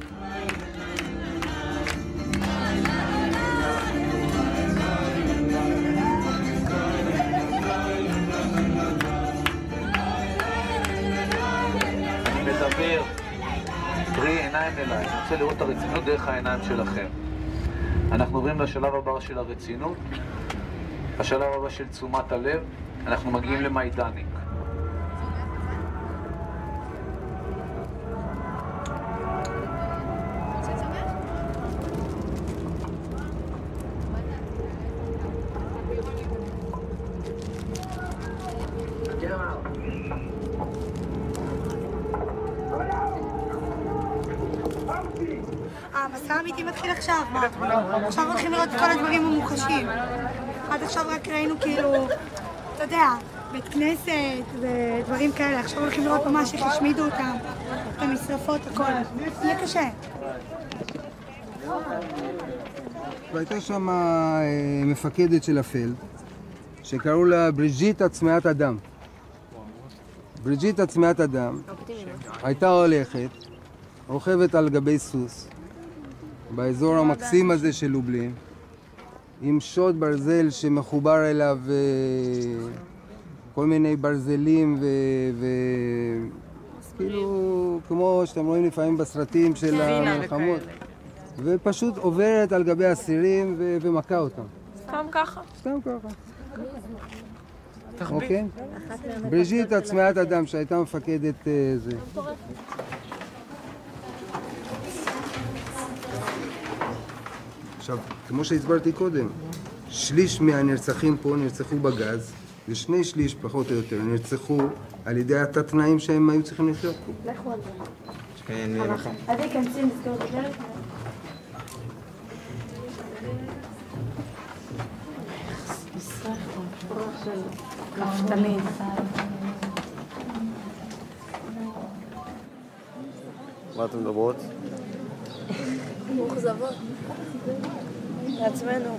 אני מדבר פרי עיניים אליי, אני רוצה לראות את הרצינות דרך העיניים שלכם. אנחנו עוברים לשלב הבא של הרצינות, השלב הבא של תשומת הלב, אנחנו מגיעים למיידניק. המסע האמיתי מתחיל עכשיו, מה? עכשיו הולכים לראות את כל הדברים המוחשים. עד עכשיו רק ראינו כאילו, אתה יודע, בית כנסת ודברים כאלה. עכשיו הולכים לראות ממש איך השמידו אותם, את המשרפות, הכל. יהיה קשה. והייתה שם מפקדת של הפלד, שקראו לה בריג'יטה צמאת אדם. בריג'יטה צמאת אדם הייתה הולכת, רוכבת על גבי סוס, באזור המקסים הזה של לובלין, עם שוט ברזל שמחובר אליו כל מיני ברזלים כאילו, כמו שאתם רואים לפעמים בסרטים של המלחמות. ופשוט עוברת על גבי אסירים ומכה אותם. סתם ככה? סתם ככה. אוקיי? בריז'יט עצמיית אדם שהייתה מפקדת זה. עכשיו, כמו שהסברתי קודם, שליש מהנרצחים פה נרצחו בגז, ושני שליש פחות או יותר נרצחו על ידי התת-תנאים שהם היו צריכים לחיות פה. לכו על זה. אז ייכנסים לסגור את הדלת. כפתנים. מה אתם מדברות? מאוכזבות. לעצמנו.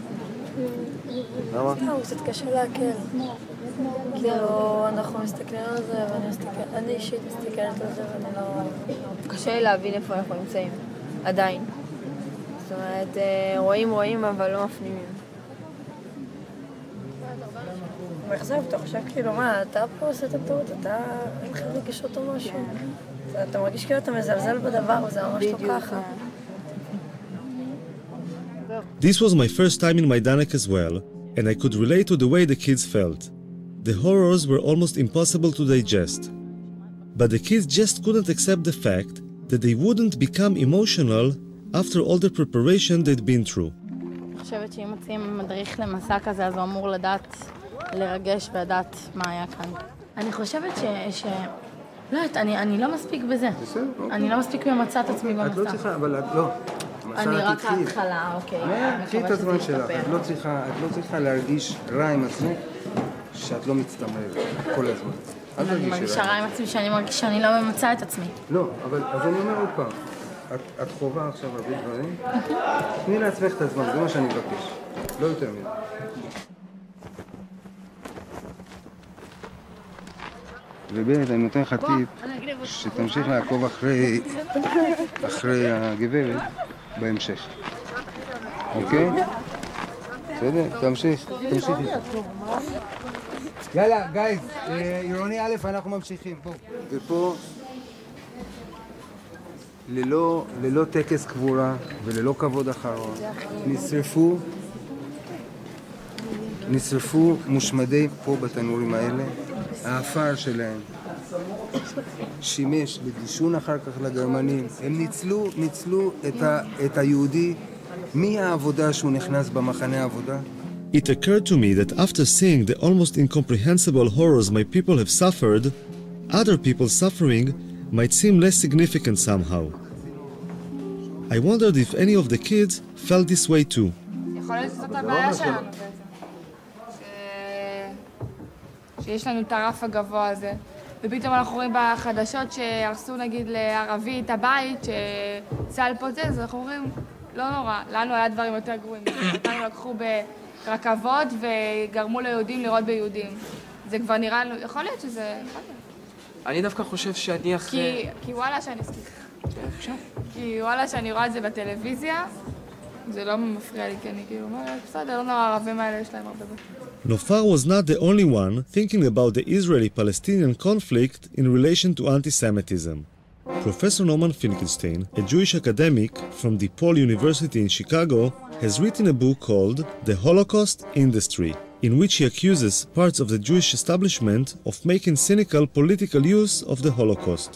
למה? סתם, קצת קשה להקל. כאילו, אנחנו מסתכלים על זה, אני אישית מסתכלת על זה ואני לא... קשה לי להבין איפה אנחנו נמצאים. עדיין. זאת אומרת, רואים, אבל לא מפנימים. מאכזב, אתה חושב כאילו, מה, אתה פה עושה את הטעות, אתה אין לך רגשות או משהו. אתה מרגיש כאילו אתה מזלזל בדבר, וזה ממש לא ככה. This was my first time in Majdanek as well, and I could relate to the way the kids felt. The horrors were almost impossible to digest. But the kids just couldn't accept the fact that they wouldn't become emotional after all the preparation they'd been through. אני חושבת שאם מוצאים מדריך למסע כזה, אז הוא אמור לדעת לרגש ולדעת מה היה כאן. אני חושבת לא, אני לא מספיק בזה. אני לא מספיק ממצא את עצמי במסע. את לא צריכה, אבל את לא. אני רק ההתחלה, אוקיי. קחי את הזמן שלך, את לא צריכה להרגיש רע עם עצמך שאת לא מצטמרת כל הזמן. אני מרגישה רע עם עצמי שאני מרגיש שאני לא ממצא את עצמי. לא, אבל אז אני אומר עוד פעם, את חובה עכשיו הרבה דברים, תני לעצמך את הזמן, זה מה שאני מבקש, לא יותר מזה. ובאמת, אני נותן לך טיפ שתמשיך לעקוב אחרי הגברת בהמשך. אוקיי? בסדר? תמשיך איתה. יאללה, גייז, עירוני א', אנחנו ממשיכים. ופה, ללא טקס קבורה וללא כבוד אחרון, נשרפו מושמדי פה בתנורים האלה, האפר שלהם שימש לדישון אחר כך לגרמנים. הם ניצלו את היהודי מהעבודה שהוא נכנס במחנה העבודה. It occurred to me that after seeing the almost incomprehensible horrors my people have suffered, other people's suffering might seem less significant somehow. I wondered if any of the kids felt this way too. יכול להיות שזאת הבעיה שלנו בעצם. שיש לנו את הרף הגבוה הזה. ופתאום אנחנו רואים בחדשות שהרסו נגיד לערבי את הבית, שצה"ל פוצץ, אנחנו אומרים, לא נורא, לנו היה דברים יותר גרועים. אותנו לקחו ברכבות וגרמו ליהודים לראות ביהודים. זה כבר נראה לנו, יכול להיות שזה... אני דווקא חושב שאני אחרי... כי וואלה שאני סליחה. כי וואלה שאני רואה את זה בטלוויזיה, זה לא מפריע לי, כי אני כאילו אומרת, בסדר, לא נורא, הערבים האלה יש להם הרבה בית. Nofar was not the only one thinking about the Israeli-Palestinian conflict in relation to anti-Semitism. Professor Normanu Finkelsteinovi, a Jewish academic from DePaul University in Chicago, has written a book called The Holocaust Industry, in which he accuses parts of the Jewish establishment of making cynical political use of the Holocaust.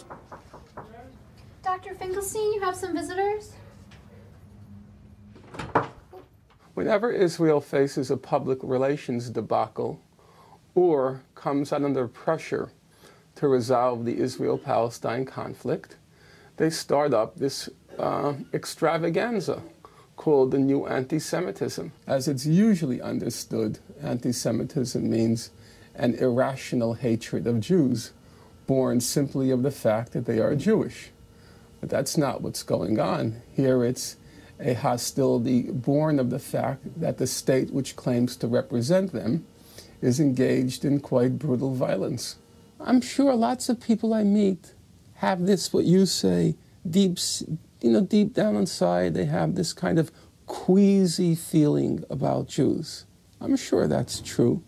Dr. Finkelstein, you have some visitors? Whenever Israel faces a public relations debacle or comes under pressure to resolve the Israel-Palestine conflict, they start up this extravaganza called the new anti-Semitism. As it's usually understood, anti-Semitism means an irrational hatred of Jews, born simply of the fact that they are Jewish. But that's not what's going on. Here it's a hostility born of the fact that the state which claims to represent them is engaged in quite brutal violence. I'm sure lots of people I meet have this, what you say, deep down inside, they have this kind of queasy feeling about Jews. I'm sure that's true.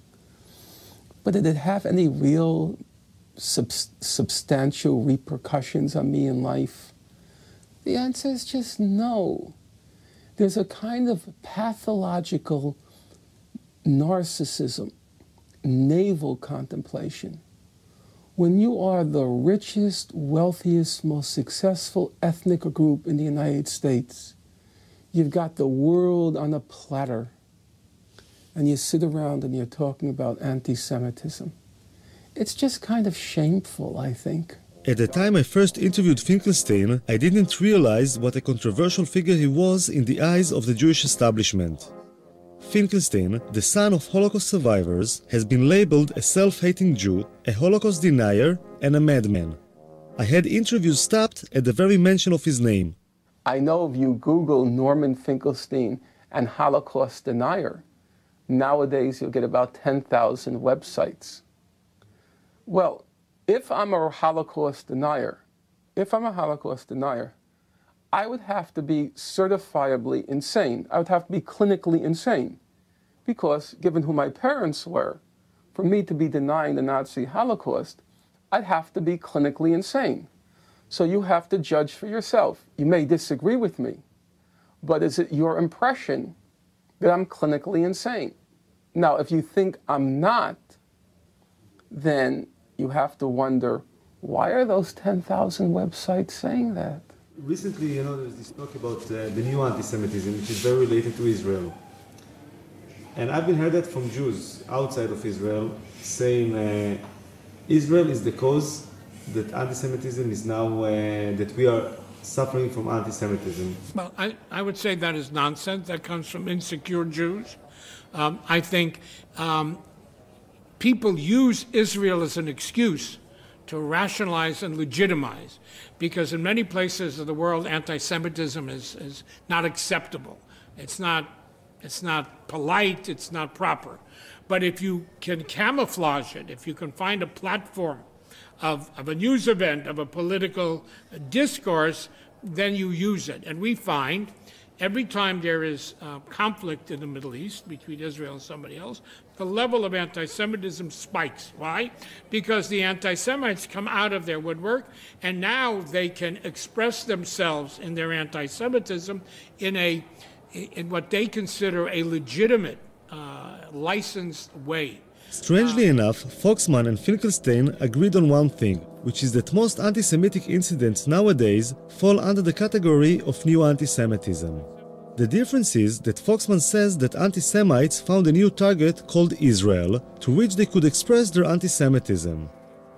But did it have any real substantial repercussions on me in life? The answer is just no. There's a kind of pathological narcissism, navel contemplation. When you are the richest, wealthiest, most successful ethnic group in the United States, you've got the world on a platter, and you sit around and you're talking about anti-Semitism. It's just kind of shameful, I think. At the time I first interviewed Finkelstein, I didn't realize what a controversial figure he was in the eyes of the Jewish establishment. Finkelstein, the son of Holocaust survivors, has been labeled a self-hating Jew, a Holocaust denier, and a madman. I had interviews stopped at the very mention of his name. I know if you Google Normanu Finkelstein and Holocaust denier, nowadays you'll get about 10,000 websites. Well, if I'm a Holocaust denier, I would have to be certifiably insane. I would have to be clinically insane. Because, given who my parents were, for me to be denying the Nazi Holocaust, I'd have to be clinically insane. So you have to judge for yourself. You may disagree with me, but is it your impression that I'm clinically insane? Now, if you think I'm not, then you have to wonder, why are those 10,000 websites saying that? Recently, there's this talk about the new anti-Semitism, which is very related to Israel. And I've been heard that from Jews outside of Israel, saying Israel is the cause that anti-Semitism is now, that we are suffering from anti-Semitism. Well, I would say that is nonsense. That comes from insecure Jews. I think people use Israel as an excuse to rationalize and legitimize, because in many places of the world, anti-Semitism is not acceptable. It's not polite, it's not proper. But if you can camouflage it, if you can find a platform of a news event, of a political discourse, then you use it. And we find every time there is conflict in the Middle East between Israel and somebody else, the level of anti-Semitism spikes. Why? Because the anti-Semites come out of their woodwork, and now they can express themselves in their anti-Semitism in what they consider a legitimate, licensed way. Strangely enough, Foxman and Finkelstein agreed on one thing, which is that most anti-Semitic incidents nowadays fall under the category of new anti-Semitism. The difference is that Foxman says that anti-Semites found a new target called Israel, to which they could express their anti-Semitism,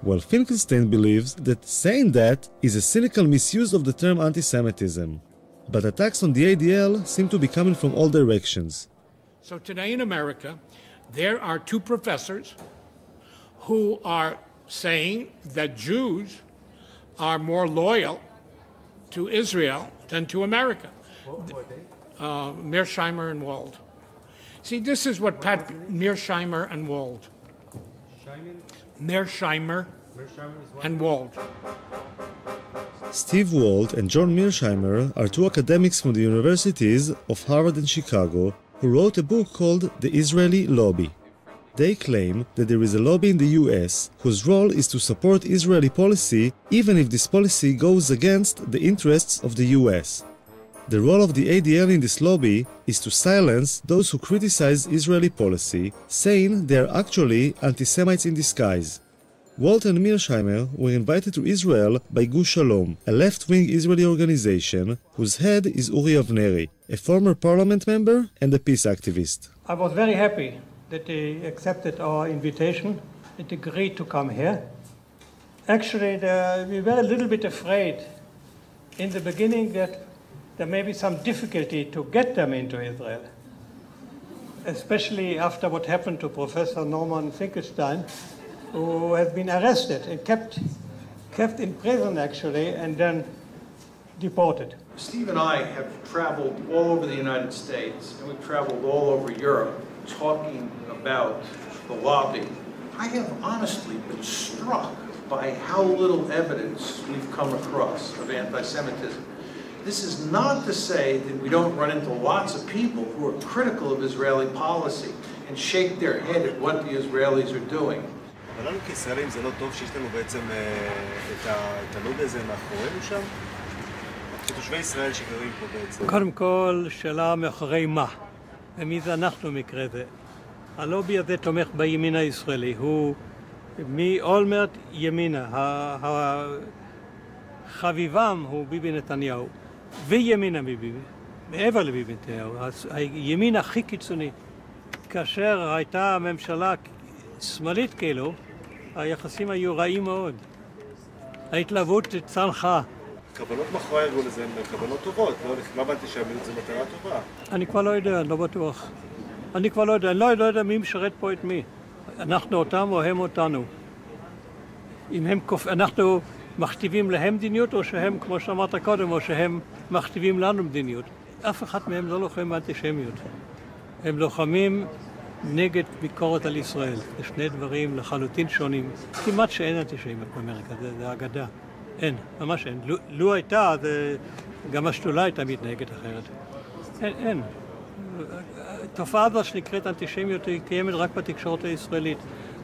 while Finkelstein believes that saying that is a cynical misuse of the term anti-Semitism. But attacks on the ADL seem to be coming from all directions. So today in America, there are two professors who are saying that Jews are more loyal to Israel than to America. Mearsheimer and Wald. See, this is what Mearsheimer and Wald. Mearsheimer and Wald. Steve Wald and John Mearsheimer are two academics from the universities of Harvard and Chicago who wrote a book called The Israeli Lobby. They claim that there is a lobby in the US whose role is to support Israeli policy even if this policy goes against the interests of the US. The role of the ADL in this lobby is to silence those who criticize Israeli policy, saying they are actually anti-Semites in disguise. Walt and Mearsheimer were invited to Israel by Gush Shalom, a left-wing Israeli organization whose head is Uri Avneri, a former parliament member and a peace activist. I was very happy that they accepted our invitation and agreed to come here. Actually, we were a little bit afraid in the beginning that there may be some difficulty to get them into Israel, especially after what happened to Professor Normanu Finkelsteinovi, who has been arrested and kept in prison, actually, and then deported. Steve and I have traveled all over the United States, and we've traveled all over Europe talking about the lobby. I have honestly been struck by how little evidence we've come across of anti-Semitism. This is not to say that we don't run into lots of people who are critical of Israeli policy and shake their head at what the Israelis are doing. אבל לנו כישראלים זה לא טוב שיש לנו בעצם את הלוד הזה מאחורינו שם? שתושבי ישראל שגרים פה בעצם. קודם כל, שאלה מאחורי מה? ומי זה אנחנו במקרה זה? הלובי הזה תומך בימין הישראלי, הוא מאולמרט ימינה, חביבם הוא ביבי נתניהו, וימינה מביבי, מעבר לביבי נתניהו, הימין הכי קיצוני. כאשר הייתה ממשלה שמאלית כאילו, היחסים היו רעים מאוד. ההתלהבות צנחה. כוונות מאחורי הארגון הזה הן כוונות טובות, לא הבנתי שהמילות זו מטרה טובה. אני כבר לא יודע, אני לא בטוח. אני לא יודע מי משרת פה את מי. אנחנו אותם או הם אותנו. אנחנו מכתיבים להם מדיניות, או שהם, כמו שאמרת קודם, או שהם מכתיבים לנו מדיניות. אף אחד מהם לא לוחם באנטישמיות. הם לוחמים נגד ביקורת על ישראל. זה שני דברים לחלוטין שונים. כמעט שאין אנטישמיות באמריקה, זה אגדה. אין, ממש אין. לו הייתה, גם השדולה הייתה מתנהגת אחרת. אין. התופעה הזו שנקראת אנטישמיות היא קיימת רק בתקשורת הישראלית,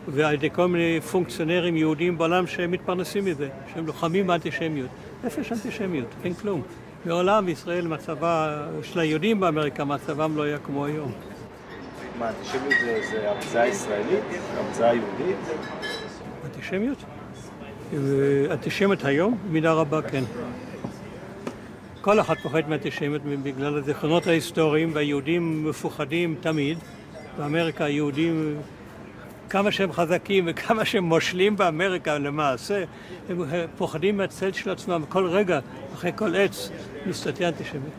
ועל ידי כל מיני פונקציונרים יהודים בעולם שמתפרנסים מזה, שהם לוחמים באנטישמיות. איפה יש אנטישמיות? אין כלום. מעולם בישראל מצבה של היהודים באמריקה, מצבם לא היה כמו היום. מה, אנטישמיות זה המצאה ישראלית? המצאה יהודית? אנטישמיות? אנטישמיות היום? במידה רבה כן. כל אחד פוחד מאנטישמיות בגלל הזיכרונות ההיסטוריים, והיהודים מפוחדים תמיד. באמריקה היהודים, כמה שהם חזקים וכמה שהם מושלים באמריקה למעשה, הם פוחדים מהצל של עצמם. כל רגע, אחרי כל עץ, מסתתר אנטישמיות.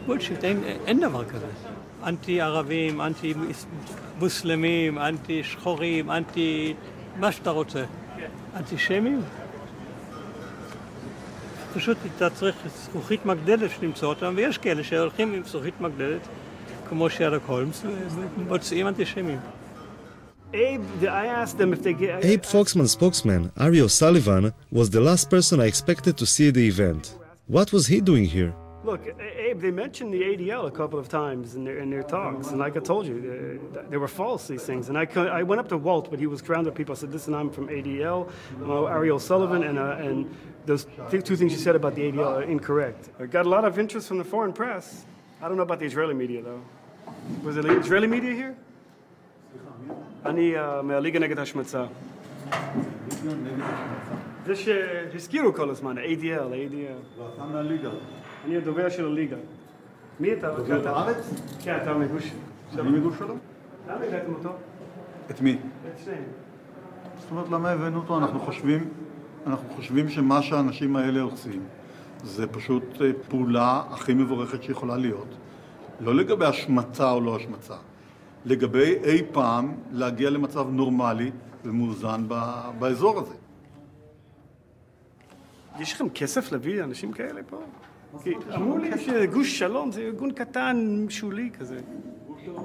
בולשיט, אין דבר כזה. אנטי-ערבים, אנטי-מוסלמים, אנטי-שחורים, אנטי... מה שאתה רוצה. אנטישמים? פשוט אתה צריך זכוכית מגדלת למצוא אותם, ויש כאלה שהולכים עם זכוכית מגדלת, כמו שרלוק הולמס, ומוצאים אנטישמים. Abe Foxman's spokesman, Ari O'Sullivan, was the last person I expected to see at the event. What was he doing here? Look, Abe, they mentioned the ADL a couple of times in their talks, and like I told you, they were false, these things. And I went up to Walt, but he was surrounded with people. I said, listen, I'm from ADL, Ari O'Sullivan, and those two things you said about the ADL are incorrect. I got a lot of interest from the foreign press. I don't know about the Israeli media, though. Was there Israeli media here? אני מהליגה נגד השמצה. זה שהזכירו כל הזמן, ADL. ואתה מהליגה. אני הדובר של הליגה. מי אתה? דובר בארץ? כן, אתה מגוש. אני מגוש שלו? למה הבאתם אותו? את מי? את שניהם. זאת אומרת, למה הבאנו אותו? אנחנו חושבים שמה שהאנשים האלה עושים זה פשוט פעולה הכי מבורכת שיכולה להיות. לא לגבי השמצה או לא השמצה. לגבי אי פעם להגיע למצב נורמלי ומאוזן באזור הזה. יש לכם כסף להביא אנשים כאלה פה? כי אמרו לי שגוש שלום זה ארגון קטן, שולי כזה.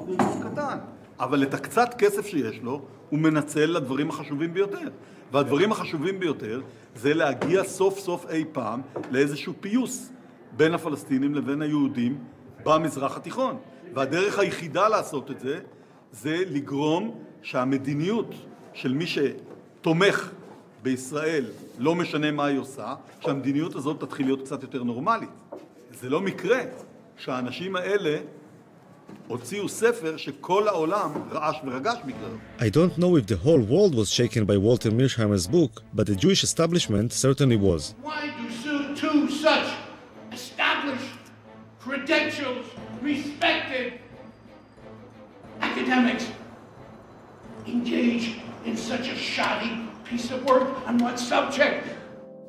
גוש קטן. אבל את הקצת כסף שיש לו, הוא מנצל לדברים החשובים ביותר. והדברים החשובים ביותר זה להגיע סוף סוף אי פעם לאיזשהו פיוס בין הפלסטינים לבין היהודים במזרח התיכון. והדרך היחידה לעשות את זה, זה לגרום שהמדיניות של מי שתומך בישראל, לא משנה מה היא עושה, שהמדיניות הזאת תתחיל להיות קצת יותר נורמלית. זה לא מקרה שהאנשים האלה הוציאו ספר שכל העולם רעש ורגש בגללו. I don't know if the whole world was shaken by Walter Mearsheimer's book, but the Jewish establishment certainly was. Why do two such established, credentials, respected academics engage in such a shoddy piece of work on what subject?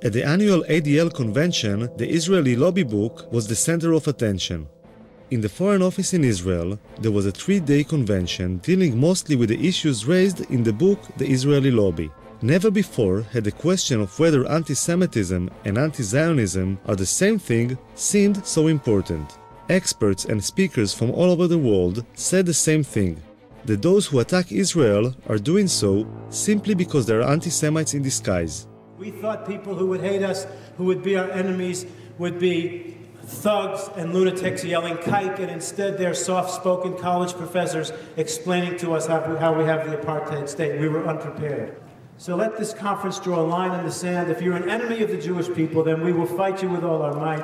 At the annual ADL convention, the Israeli lobby book was the center of attention. In the Foreign Office in Israel, there was a 3-day convention dealing mostly with the issues raised in the book The Israeli Lobby. Never before had the question of whether anti-Semitism and anti-Zionism are the same thing seemed so important. Experts and speakers from all over the world said the same thing, that those who attack Israel are doing so simply because they are anti-Semites in disguise. We thought people who would hate us, who would be our enemies, would be thugs and lunatics yelling kike, and instead they're soft-spoken college professors explaining to us how we have the apartheid state. We were unprepared. So let this conference draw a line in the sand. If you're an enemy of the Jewish people, then we will fight you with all our might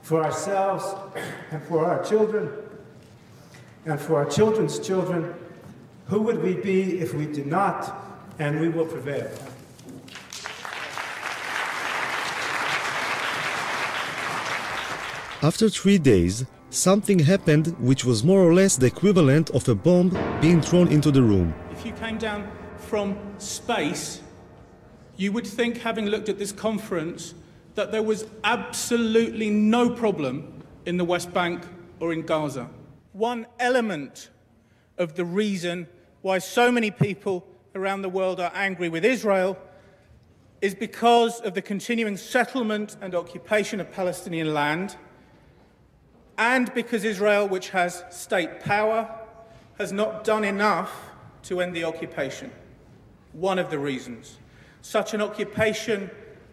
for ourselves and for our children and for our children's children. Who would we be if we did not? And we will prevail. After 3 days, something happened which was more or less the equivalent of a bomb being thrown into the room. If you came down from space, you would think, having looked at this conference, that there was absolutely no problem in the West Bank or in Gaza. One element of the reason why so many people around the world are angry with Israel is because of the continuing settlement and occupation of Palestinian land, and because Israel, which has state power, has not done enough to end the occupation. One of the reasons. Such an occupation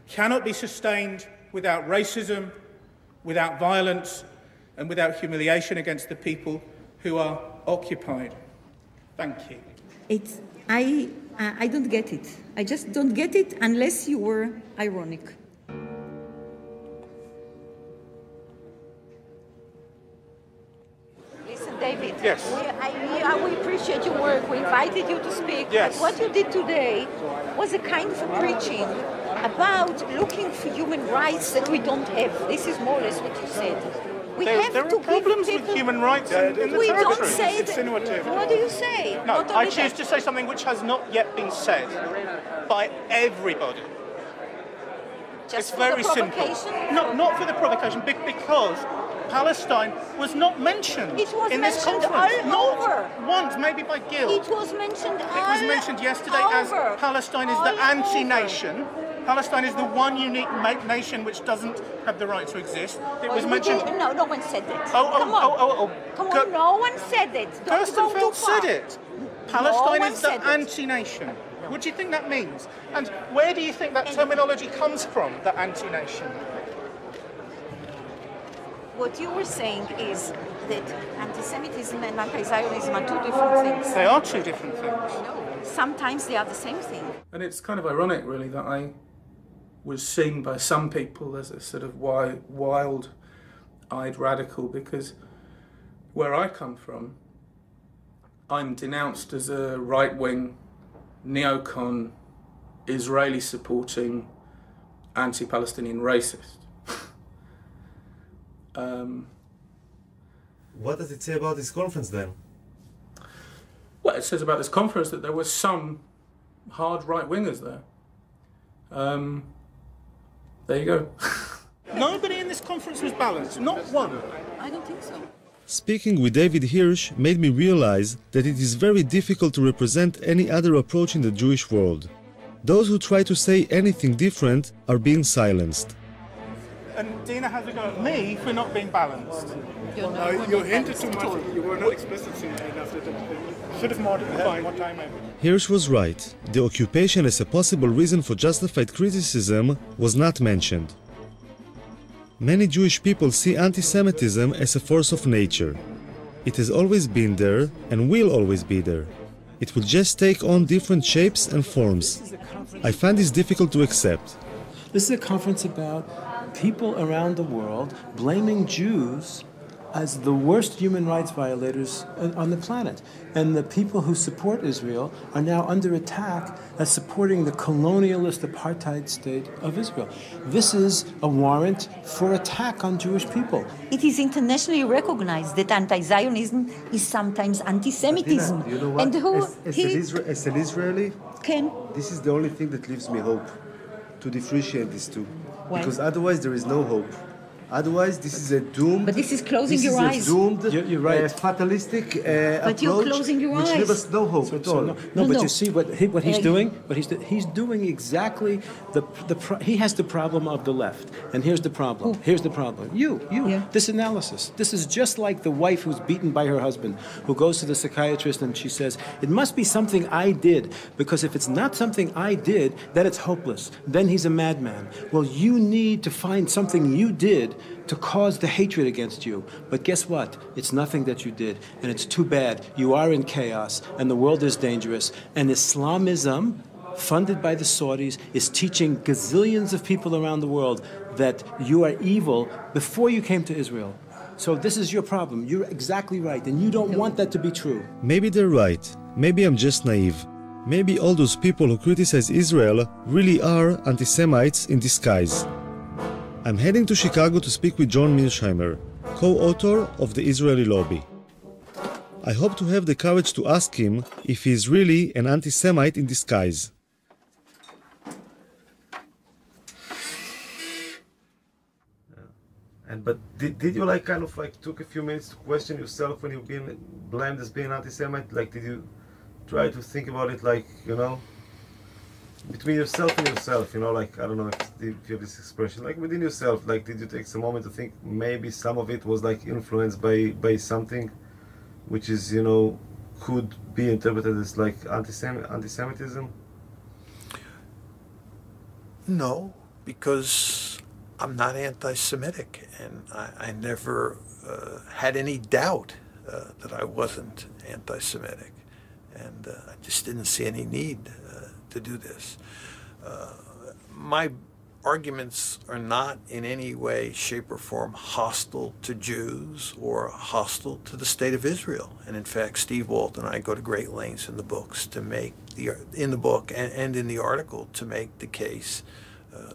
cannot be sustained without racism, without violence, and without humiliation against the people who are occupied. Thank you. I don't get it. I just don't get it unless you were ironic. David, yes. we appreciate your work. We invited you to speak. Yes. But what you did today was a kind of preaching about looking for human rights that we don't have. This is more or less what you said. There are problems with human rights in the we territory. Don't say it's insinuative. What do you say? No, I choose to say something which has not yet been said by everybody. Just it's for very the simple. No, not for the provocation, because Palestine was not mentioned in this conference. Not once, maybe by Gil. It was mentioned It was mentioned yesterday as Palestine is the anti-nation. Palestine is the one unique nation which doesn't have the right to exist. It was mentioned. No, no one said that. Come on, no one said that. Gerstenfeld said it. Palestine is the anti-nation. What do you think that means? And where do you think that terminology comes from, the anti-nation? What you were saying is that anti-Semitism and anti-Zionism are two different things. They are two different things. No, sometimes they are the same thing. And it's kind of ironic, really, that I was seen by some people as a sort of wild-eyed radical, because where I come from, I'm denounced as a right-wing, neocon, Israeli-supporting, anti-Palestinian racist. What does it say about this conference then? Well, it says about this conference that there were some hard right-wingers there. There you go. Nobody in this conference was balanced, not one. I don't think so. Speaking with David Hirsch made me realize that it is very difficult to represent any other approach in the Jewish world. Those who try to say anything different are being silenced. And Dina has a go at me for not being balanced. You hinted too much. You were not explicit enough. Should have modified what I meant. Hirsch was right. The occupation as a possible reason for justified criticism was not mentioned. Many Jewish people see anti-Semitism as a force of nature. It has always been there and will always be there. It will just take on different shapes and forms. I find this difficult to accept. This is a conference about people around the world blaming Jews as the worst human rights violators on the planet. And the people who support Israel are now under attack as supporting the colonialist apartheid state of Israel. This is a warrant for attack on Jewish people. It is internationally recognized that anti-Zionism is sometimes anti-Semitism. You know what? And who as an Israeli, this is the only thing that gives me hope, to differentiate these two. Why? Because otherwise there is no hope. Otherwise, this is a doomed. But this is closing this your is eyes. A doomed, you're right. Fatalistic but approach, you're closing your which eyes. gives us no hope at all. But you see what he's doing. He's doing exactly he has the problem of the left. And here's the problem. Who? Here's the problem. You. Yeah. This analysis. This is just like the wife who's beaten by her husband, who goes to the psychiatrist and she says, "It must be something I did, because if it's not something I did, then it's hopeless. Then he's a madman." Well, you need to find something you did to cause the hatred against you. But guess what? It's nothing that you did, and it's too bad. You are in chaos, and the world is dangerous, and Islamism, funded by the Saudis, is teaching gazillions of people around the world that you are evil before you came to Israel. So this is your problem. You're exactly right, and you don't want that to be true. Maybe they're right. Maybe I'm just naive. Maybe all those people who criticize Israel really are anti-Semites in disguise. I'm heading to Chicago to speak with John Mearsheimer, co-author of the Israeli Lobby. I hope to have the courage to ask him if he is really an anti-Semite in disguise. But did you like kind of like took a few minutes to question yourself when you've been blamed as being anti-Semite? Like, did you try to think about it, like, you know, between yourself and yourself, you know, like, I don't know if you have this expression, like within yourself, like, did you take some moment to think maybe some of it was like influenced by something which is, you know, could be interpreted as like anti-Semitism? No, because I'm not anti-Semitic, and I never had any doubt that I wasn't anti-Semitic, and I just didn't see any need to do this. My arguments are not in any way, shape, or form hostile to Jews or hostile to the state of Israel. And in fact, Steve Walt and I go to great lengths in the books to make in the book and in the article to make the case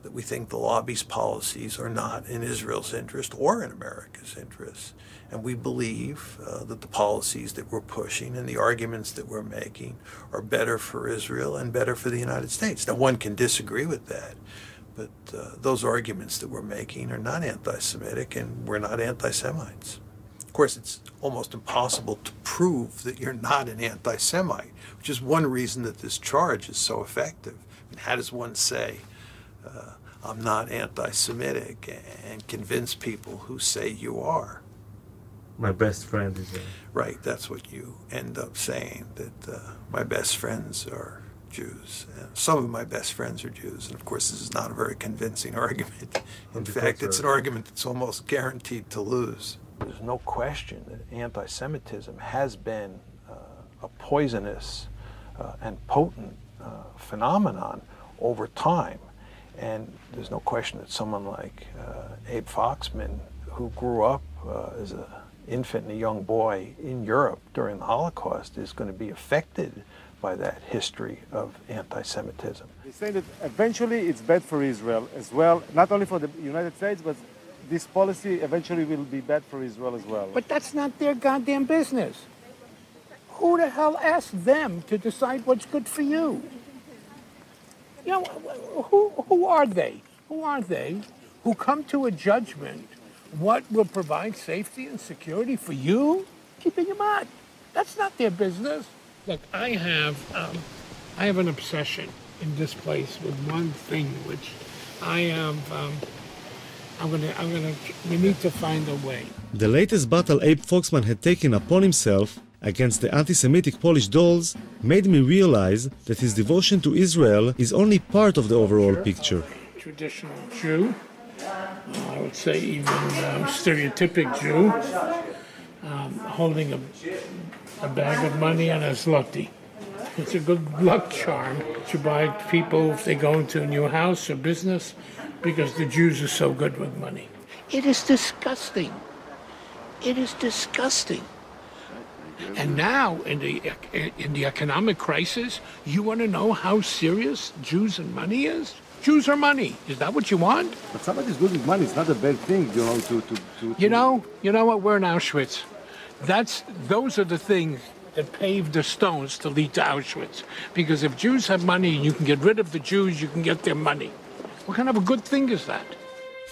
that we think the lobby's policies are not in Israel's interest or in America's interest. And we believe that the policies that we're pushing and the arguments that we're making are better for Israel and better for the United States. Now, one can disagree with that, but those arguments that we're making are not anti-Semitic, and we're not anti-Semites. Of course, it's almost impossible to prove that you're not an anti-Semite, which is one reason that this charge is so effective. I mean, how does one say, I'm not anti-Semitic, and convince people who say you are? My best friend is Right, that's what you end up saying, that my best friends are Jews. And some of my best friends are Jews, and of course this is not a very convincing argument. In fact, it's an argument that's almost guaranteed to lose. There's no question that anti-Semitism has been a poisonous and potent phenomenon over time. And there's no question that someone like Abe Foxman, who grew up as an infant and a young boy in Europe during the Holocaust, is going to be affected by that history of anti-Semitism. They say that eventually it's bad for Israel as well, not only for the United States, but this policy eventually will be bad for Israel as well. But that's not their goddamn business. Who the hell asked them to decide what's good for you? You know, who are they? Who are they who come to a judgment what will provide safety and security for you? Keeping in mind, that's not their business. Look, I have an obsession in this place with one thing, which we need to find a way. The latest battle Abe Foxman had taken upon himself against the anti-Semitic Polish dolls made me realize that his devotion to Israel is only part of the overall picture. Traditional Jew, I would say even stereotypic Jew, holding a bag of money and a zloty. It's a good luck charm to buy people if they go into a new house or business because the Jews are so good with money. It is disgusting. It is disgusting. And now, in the economic crisis, you want to know how serious Jews and money is? Jews are money. Is that what you want? But somebody's good with money. It's not a bad thing, you know, You know what? We're in Auschwitz. Those are the things that paved the stones to lead to Auschwitz. Because if Jews have money and you can get rid of the Jews, you can get their money. What kind of a good thing is that?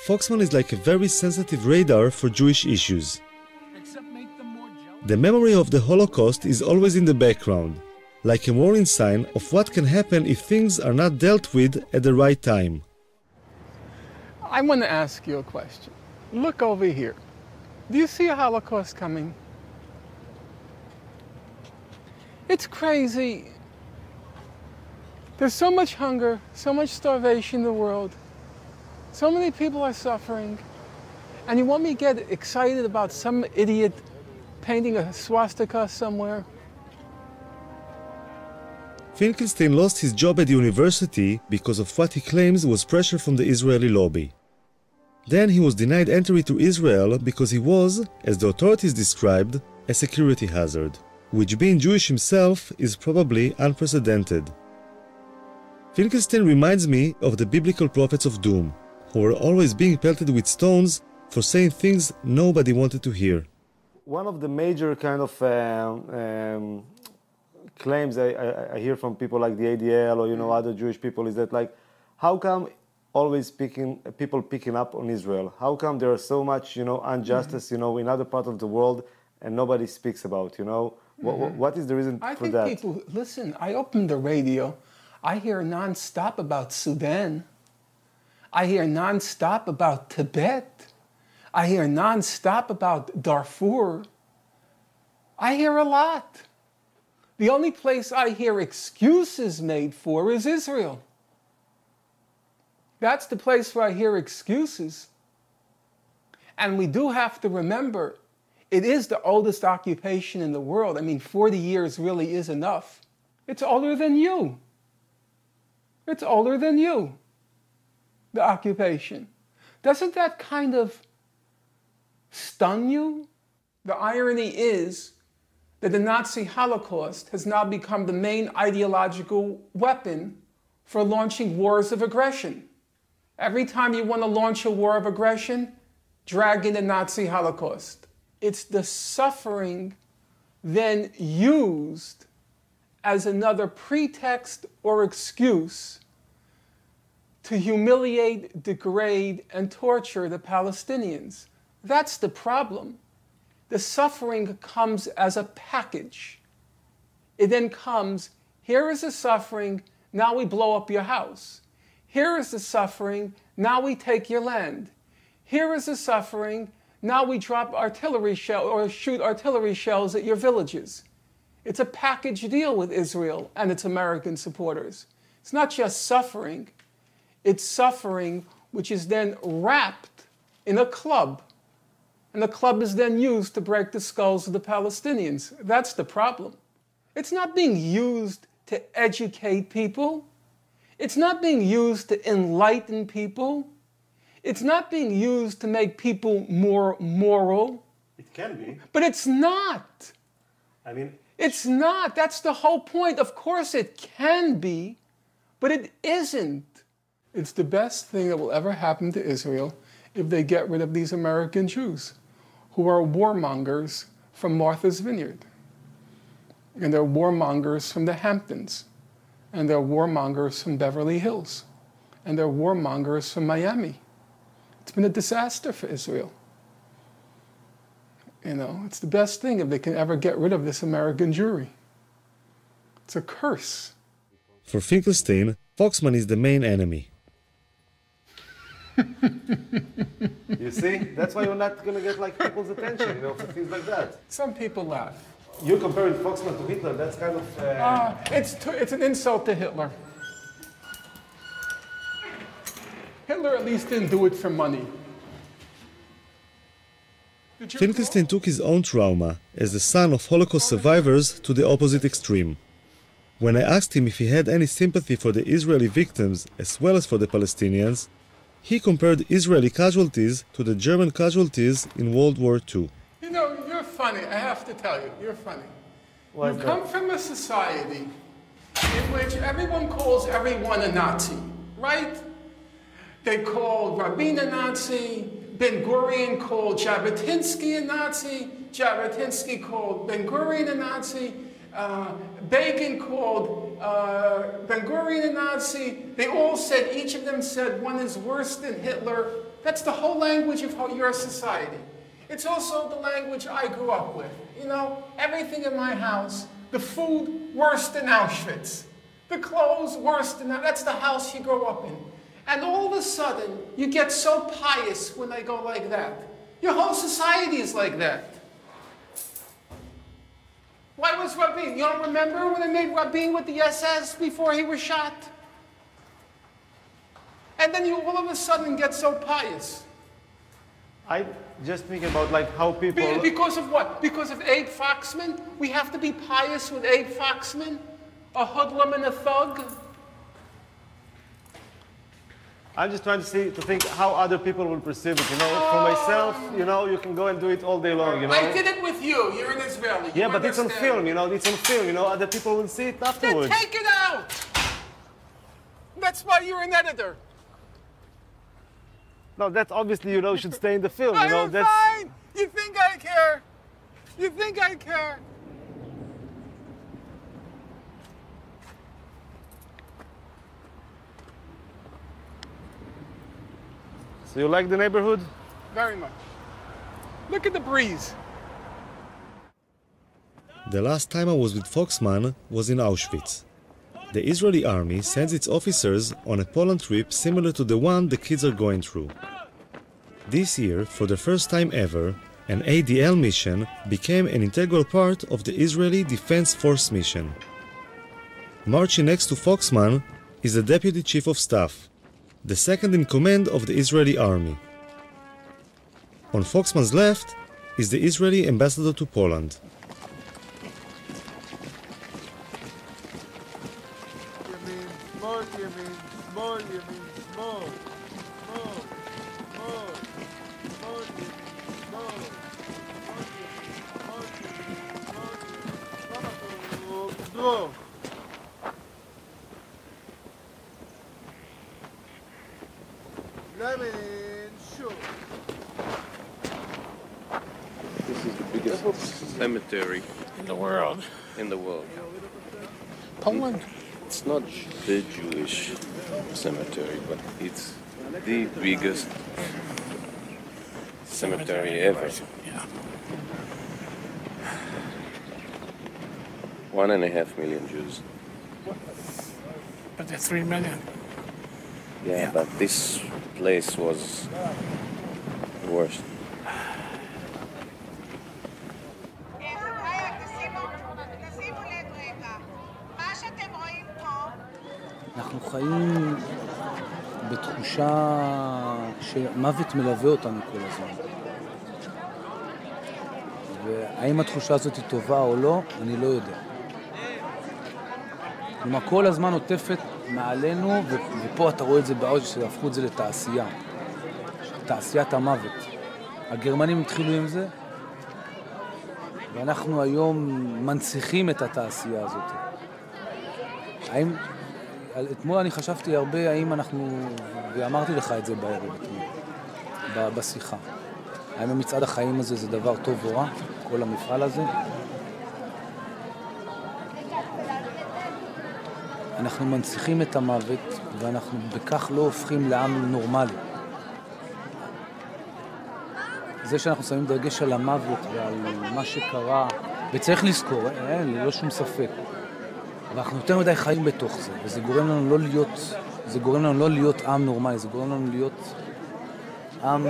Foxman is like a very sensitive radar for Jewish issues. The memory of the Holocaust is always in the background, like a warning sign of what can happen if things are not dealt with at the right time. I want to ask you a question. Look over here. Do you see a Holocaust coming? It's crazy. There's so much hunger, so much starvation in the world. So many people are suffering. And you want me to get excited about some idiot painting a swastika somewhere? Finkelstein lost his job at the university because of what he claims was pressure from the Israeli lobby. Then he was denied entry to Israel because he was, as the authorities described, a security hazard, which being Jewish himself is probably unprecedented. Finkelstein reminds me of the biblical prophets of doom, who were always being pelted with stones for saying things nobody wanted to hear. One of the major kind of claims I hear from people like the ADL or other Jewish people is that how come always people picking up on Israel? How come there are so much injustice in other parts of the world and nobody speaks about what is the reason for that? I think people listen. I open the radio, I hear nonstop about Sudan. I hear nonstop about Tibet. I hear nonstop about Darfur. I hear a lot. The only place I hear excuses made for is Israel. That's the place where I hear excuses. And we do have to remember, it is the oldest occupation in the world. 40 years really is enough. It's older than you. It's older than you, the occupation. Doesn't that kind of stun you? The irony is that the Nazi Holocaust has now become the main ideological weapon for launching wars of aggression. Every time you want to launch a war of aggression, drag in the Nazi Holocaust. It's the suffering then used as another pretext or excuse to humiliate, degrade, and torture the Palestinians. That's the problem. The suffering comes as a package. It then comes, here is the suffering, now we blow up your house. Here is the suffering, now we take your land. Here is the suffering, now we drop artillery shell or shoot artillery shells at your villages. It's a package deal with Israel and its American supporters. It's not just suffering, it's suffering which is then wrapped in a club. And the club is then used to break the skulls of the Palestinians. That's the problem. It's not being used to educate people. It's not being used to enlighten people. It's not being used to make people more moral. It can be. But it's not. It's not. That's the whole point. Of course it can be, but it isn't. It's the best thing that will ever happen to Israel if they get rid of these American Jews who are warmongers from Martha's Vineyard. And they're warmongers from the Hamptons. And they're warmongers from Beverly Hills. And they're warmongers from Miami. It's been a disaster for Israel. It's the best thing if they can ever get rid of this American Jewry. It's a curse. For Finkelstein, Foxman is the main enemy. You see? That's why you're not going to get people's attention, for things like that. Some people laugh. You're comparing Foxman to Hitler, that's kind of... It's an insult to Hitler. Hitler at least didn't do it for money. Finkelstein took his own trauma as the son of Holocaust survivors to the opposite extreme. When I asked him if he had any sympathy for the Israeli victims as well as for the Palestinians, he compared Israeli casualties to the German casualties in World War II. You're funny. I have to tell you, you're funny. You come from a society in which everyone calls everyone a Nazi, right? They called Rabin a Nazi, Ben-Gurion called Jabotinsky a Nazi, Jabotinsky called Ben-Gurion a Nazi, Begin called Ben-Gurion a Nazi. They all said, each of them said, one is worse than Hitler. That's the whole language of your society. It's also the language I grew up with. Everything in my house, the food worse than Auschwitz, the clothes worse than that. That's the house you grow up in. And all of a sudden, you get so pious when they go like that. Your whole society is like that. Why was Rabin? You don't remember when they made Rabin with the SS before he was shot? And then you all of a sudden get so pious. I just think about like how people... Because of what? Because of Abe Foxman? We have to be pious with Abe Foxman? A hoodlum and a thug? I'm just trying to think how other people will perceive it, you know. For myself, you know, you can go and do it all day long, you know. I did it with you. You're an Israeli. Yeah, but it's on film, you know. It's on film, you know. Other people will see it afterwards. Then take it out. That's why you're an editor. No, that's obviously, you know, should stay in the film, you know. I'm That's fine. You think I care? You think I care? So you like the neighborhood? Very much. Look at the breeze. The last time I was with Foxman was in Auschwitz. The Israeli army sends its officers on a Poland trip similar to the one the kids are going through. This year, for the first time ever, an ADL mission became an integral part of the Israeli Defense Force mission. Marching next to Foxman is the Deputy Chief of Staff, the second in command of the Israeli army. On Foxman's left is the Israeli ambassador to Poland. This is the biggest cemetery in the world. In the world. Poland? It's not the Jewish cemetery, but it's the biggest cemetery ever. Yeah. 1.5 million Jews. But there's 3 million. Yeah, but this place was the worst. אנחנו חיים בתחושה שמוות מלווה אותנו כל הזמן. והאם התחושה הזאת היא טובה או לא, אני לא יודע. כלומר, כל הזמן עוטפת מעלינו, ופה אתה רואה את זה בעוד שהפכו את זה לתעשייה. תעשיית המוות. הגרמנים התחילו עם זה, ואנחנו היום מנציחים את התעשייה הזאת. האם... אתמול אני חשבתי הרבה האם אנחנו, ואמרתי לך את זה בערב אתמול, בשיחה. האם המצעד החיים הזה זה דבר טוב או רע, כל המפעל הזה? אנחנו מנציחים את המוות, ואנחנו בכך לא הופכים לעם נורמלי. זה שאנחנו שמים דגש על המוות ועל מה שקרה, וצריך לזכור, ללא שום ספק. אבל אנחנו יותר מדי חיים בתוך זה, וזה גורם לנו לא להיות עם נורמלי, זה גורם לנו להיות עם...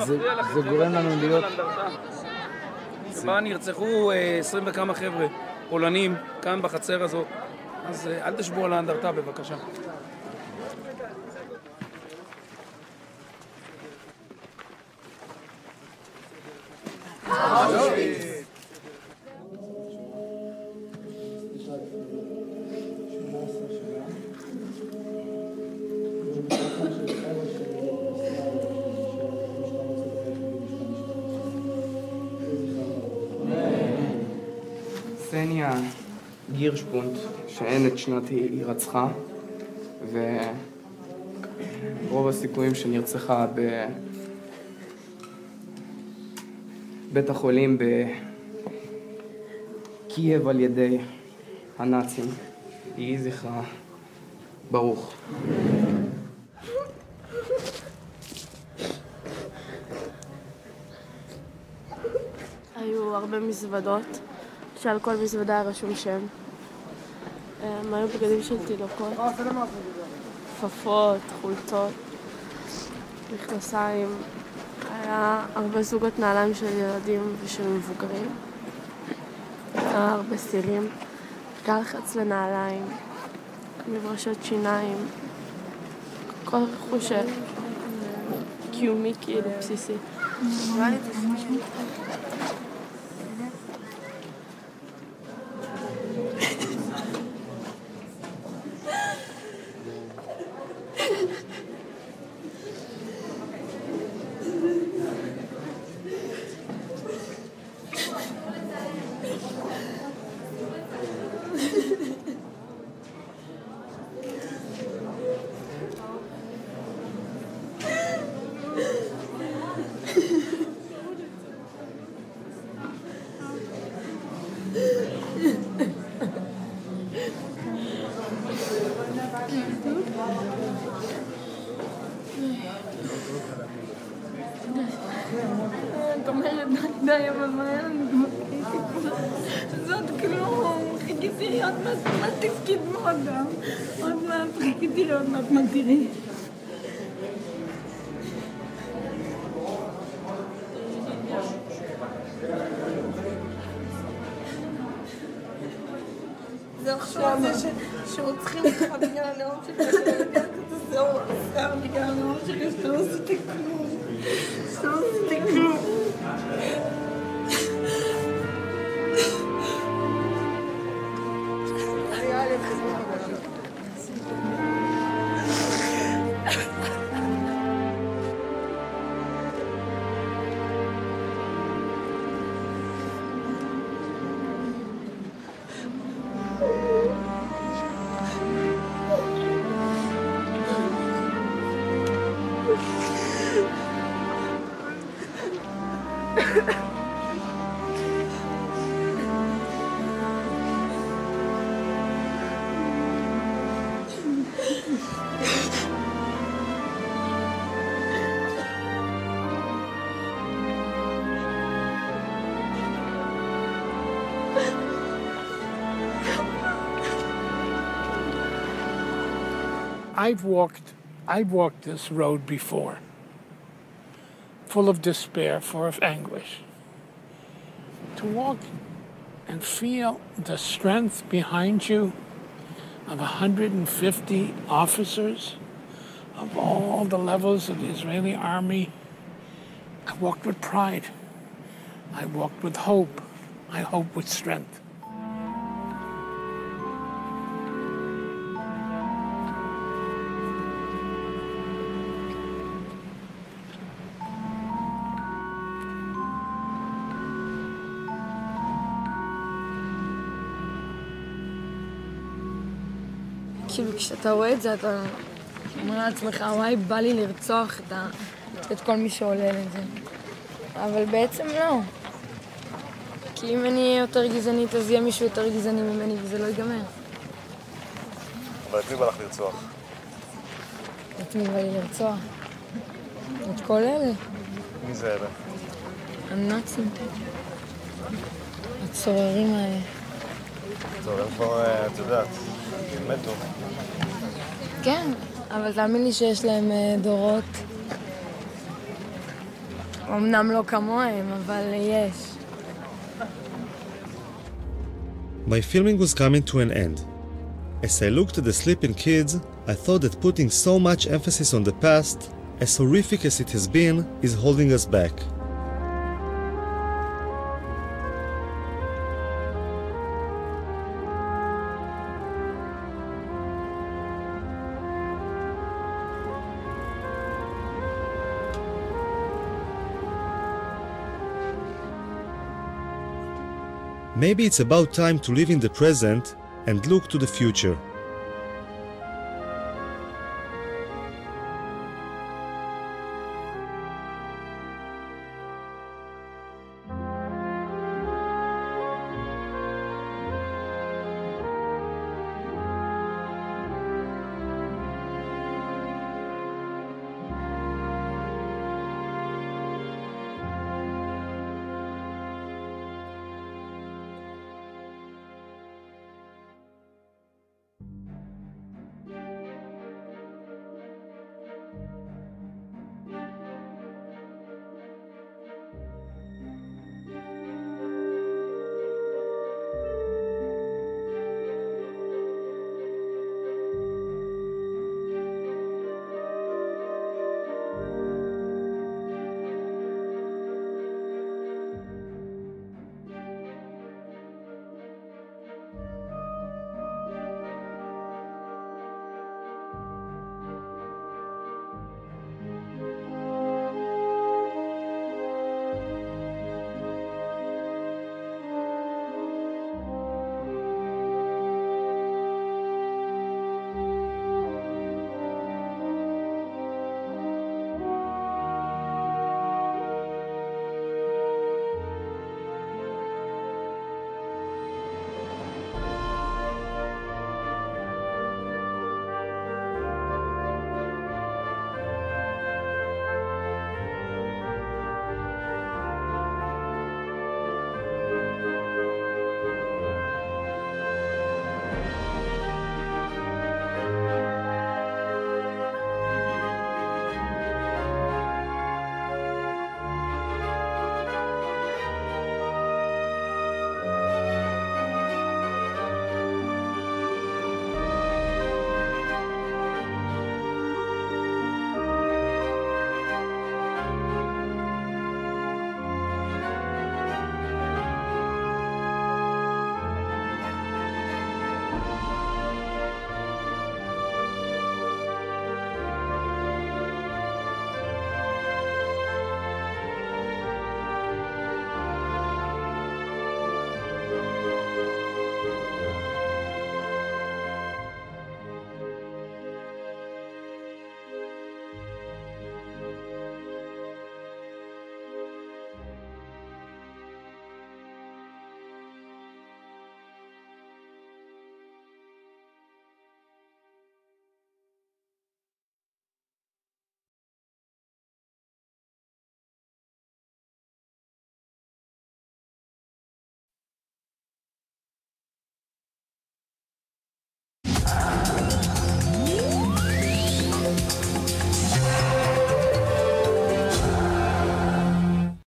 זה גורם לנו להיות... שבה נרצחו 20 וכמה חבר'ה פולנים כאן בחצר הזאת, אז אל תשבו על האנדרטה בבקשה. סניה גירשפונט, שאין את שנת היא רצחה, ורוב הסיכויים שנרצחה בבית החולים בקייב על ידי הנאצים. יהי זכרה ברוך. היו הרבה מזוודות, שעל כל מזוודה היה רשום שם. הם היו בגדים של תינוקות, כפפות, חולצות, מכנסיים. היה הרבה זוגות נעליים של ילדים ושל מבוגרים. היה הרבה סירים, גלחץ לנעליים, מברשת שיניים, כל רכוש קיומי כאילו בסיסי. את אומרת, די, אבל מה היה לנו? זאת כלום, חיכיתי עוד מעט תפקיד מאוד גם. עוד מעט חיכיתי עוד מעט מה תראי. זה עכשיו זה שרוצחים אותך בגלל הלאום שלך, זהו, עשר בגלל הלאום שלך, שאתה לא עשיתי כלום. שאתה לא עשיתי כלום. I've walked this road before, full of despair, full of anguish. To walk and feel the strength behind you of 150 officers of all the levels of the Israeli army, I walked with pride. I walked with hope. I hope with strength. כאילו כשאתה רואה את זה, אתה אומר לעצמך, וואי, בא לי לרצוח את כל מי שעולה לזה. אבל בעצם לא. כי אם אני יותר גזענית, אז יהיה מישהו יותר גזעני ממני, וזה לא ייגמר. אבל את מי בא לך לרצוח? את מי בא לי לרצוח? את כל אלה. מי זה אלה? הנאצים. הצוררים האלה. טוב, הם כבר, את יודעת, מתו. כן, אבל תאמין לי שיש להם דורות. אמנם לא כמוהם, אבל יש. My filming was coming to an end. As I looked at the sleeping kids, I thought that putting so much emphasis on the past, as horrific as it has been, is holding us back. Maybe it's about time to live in the present and look to the future.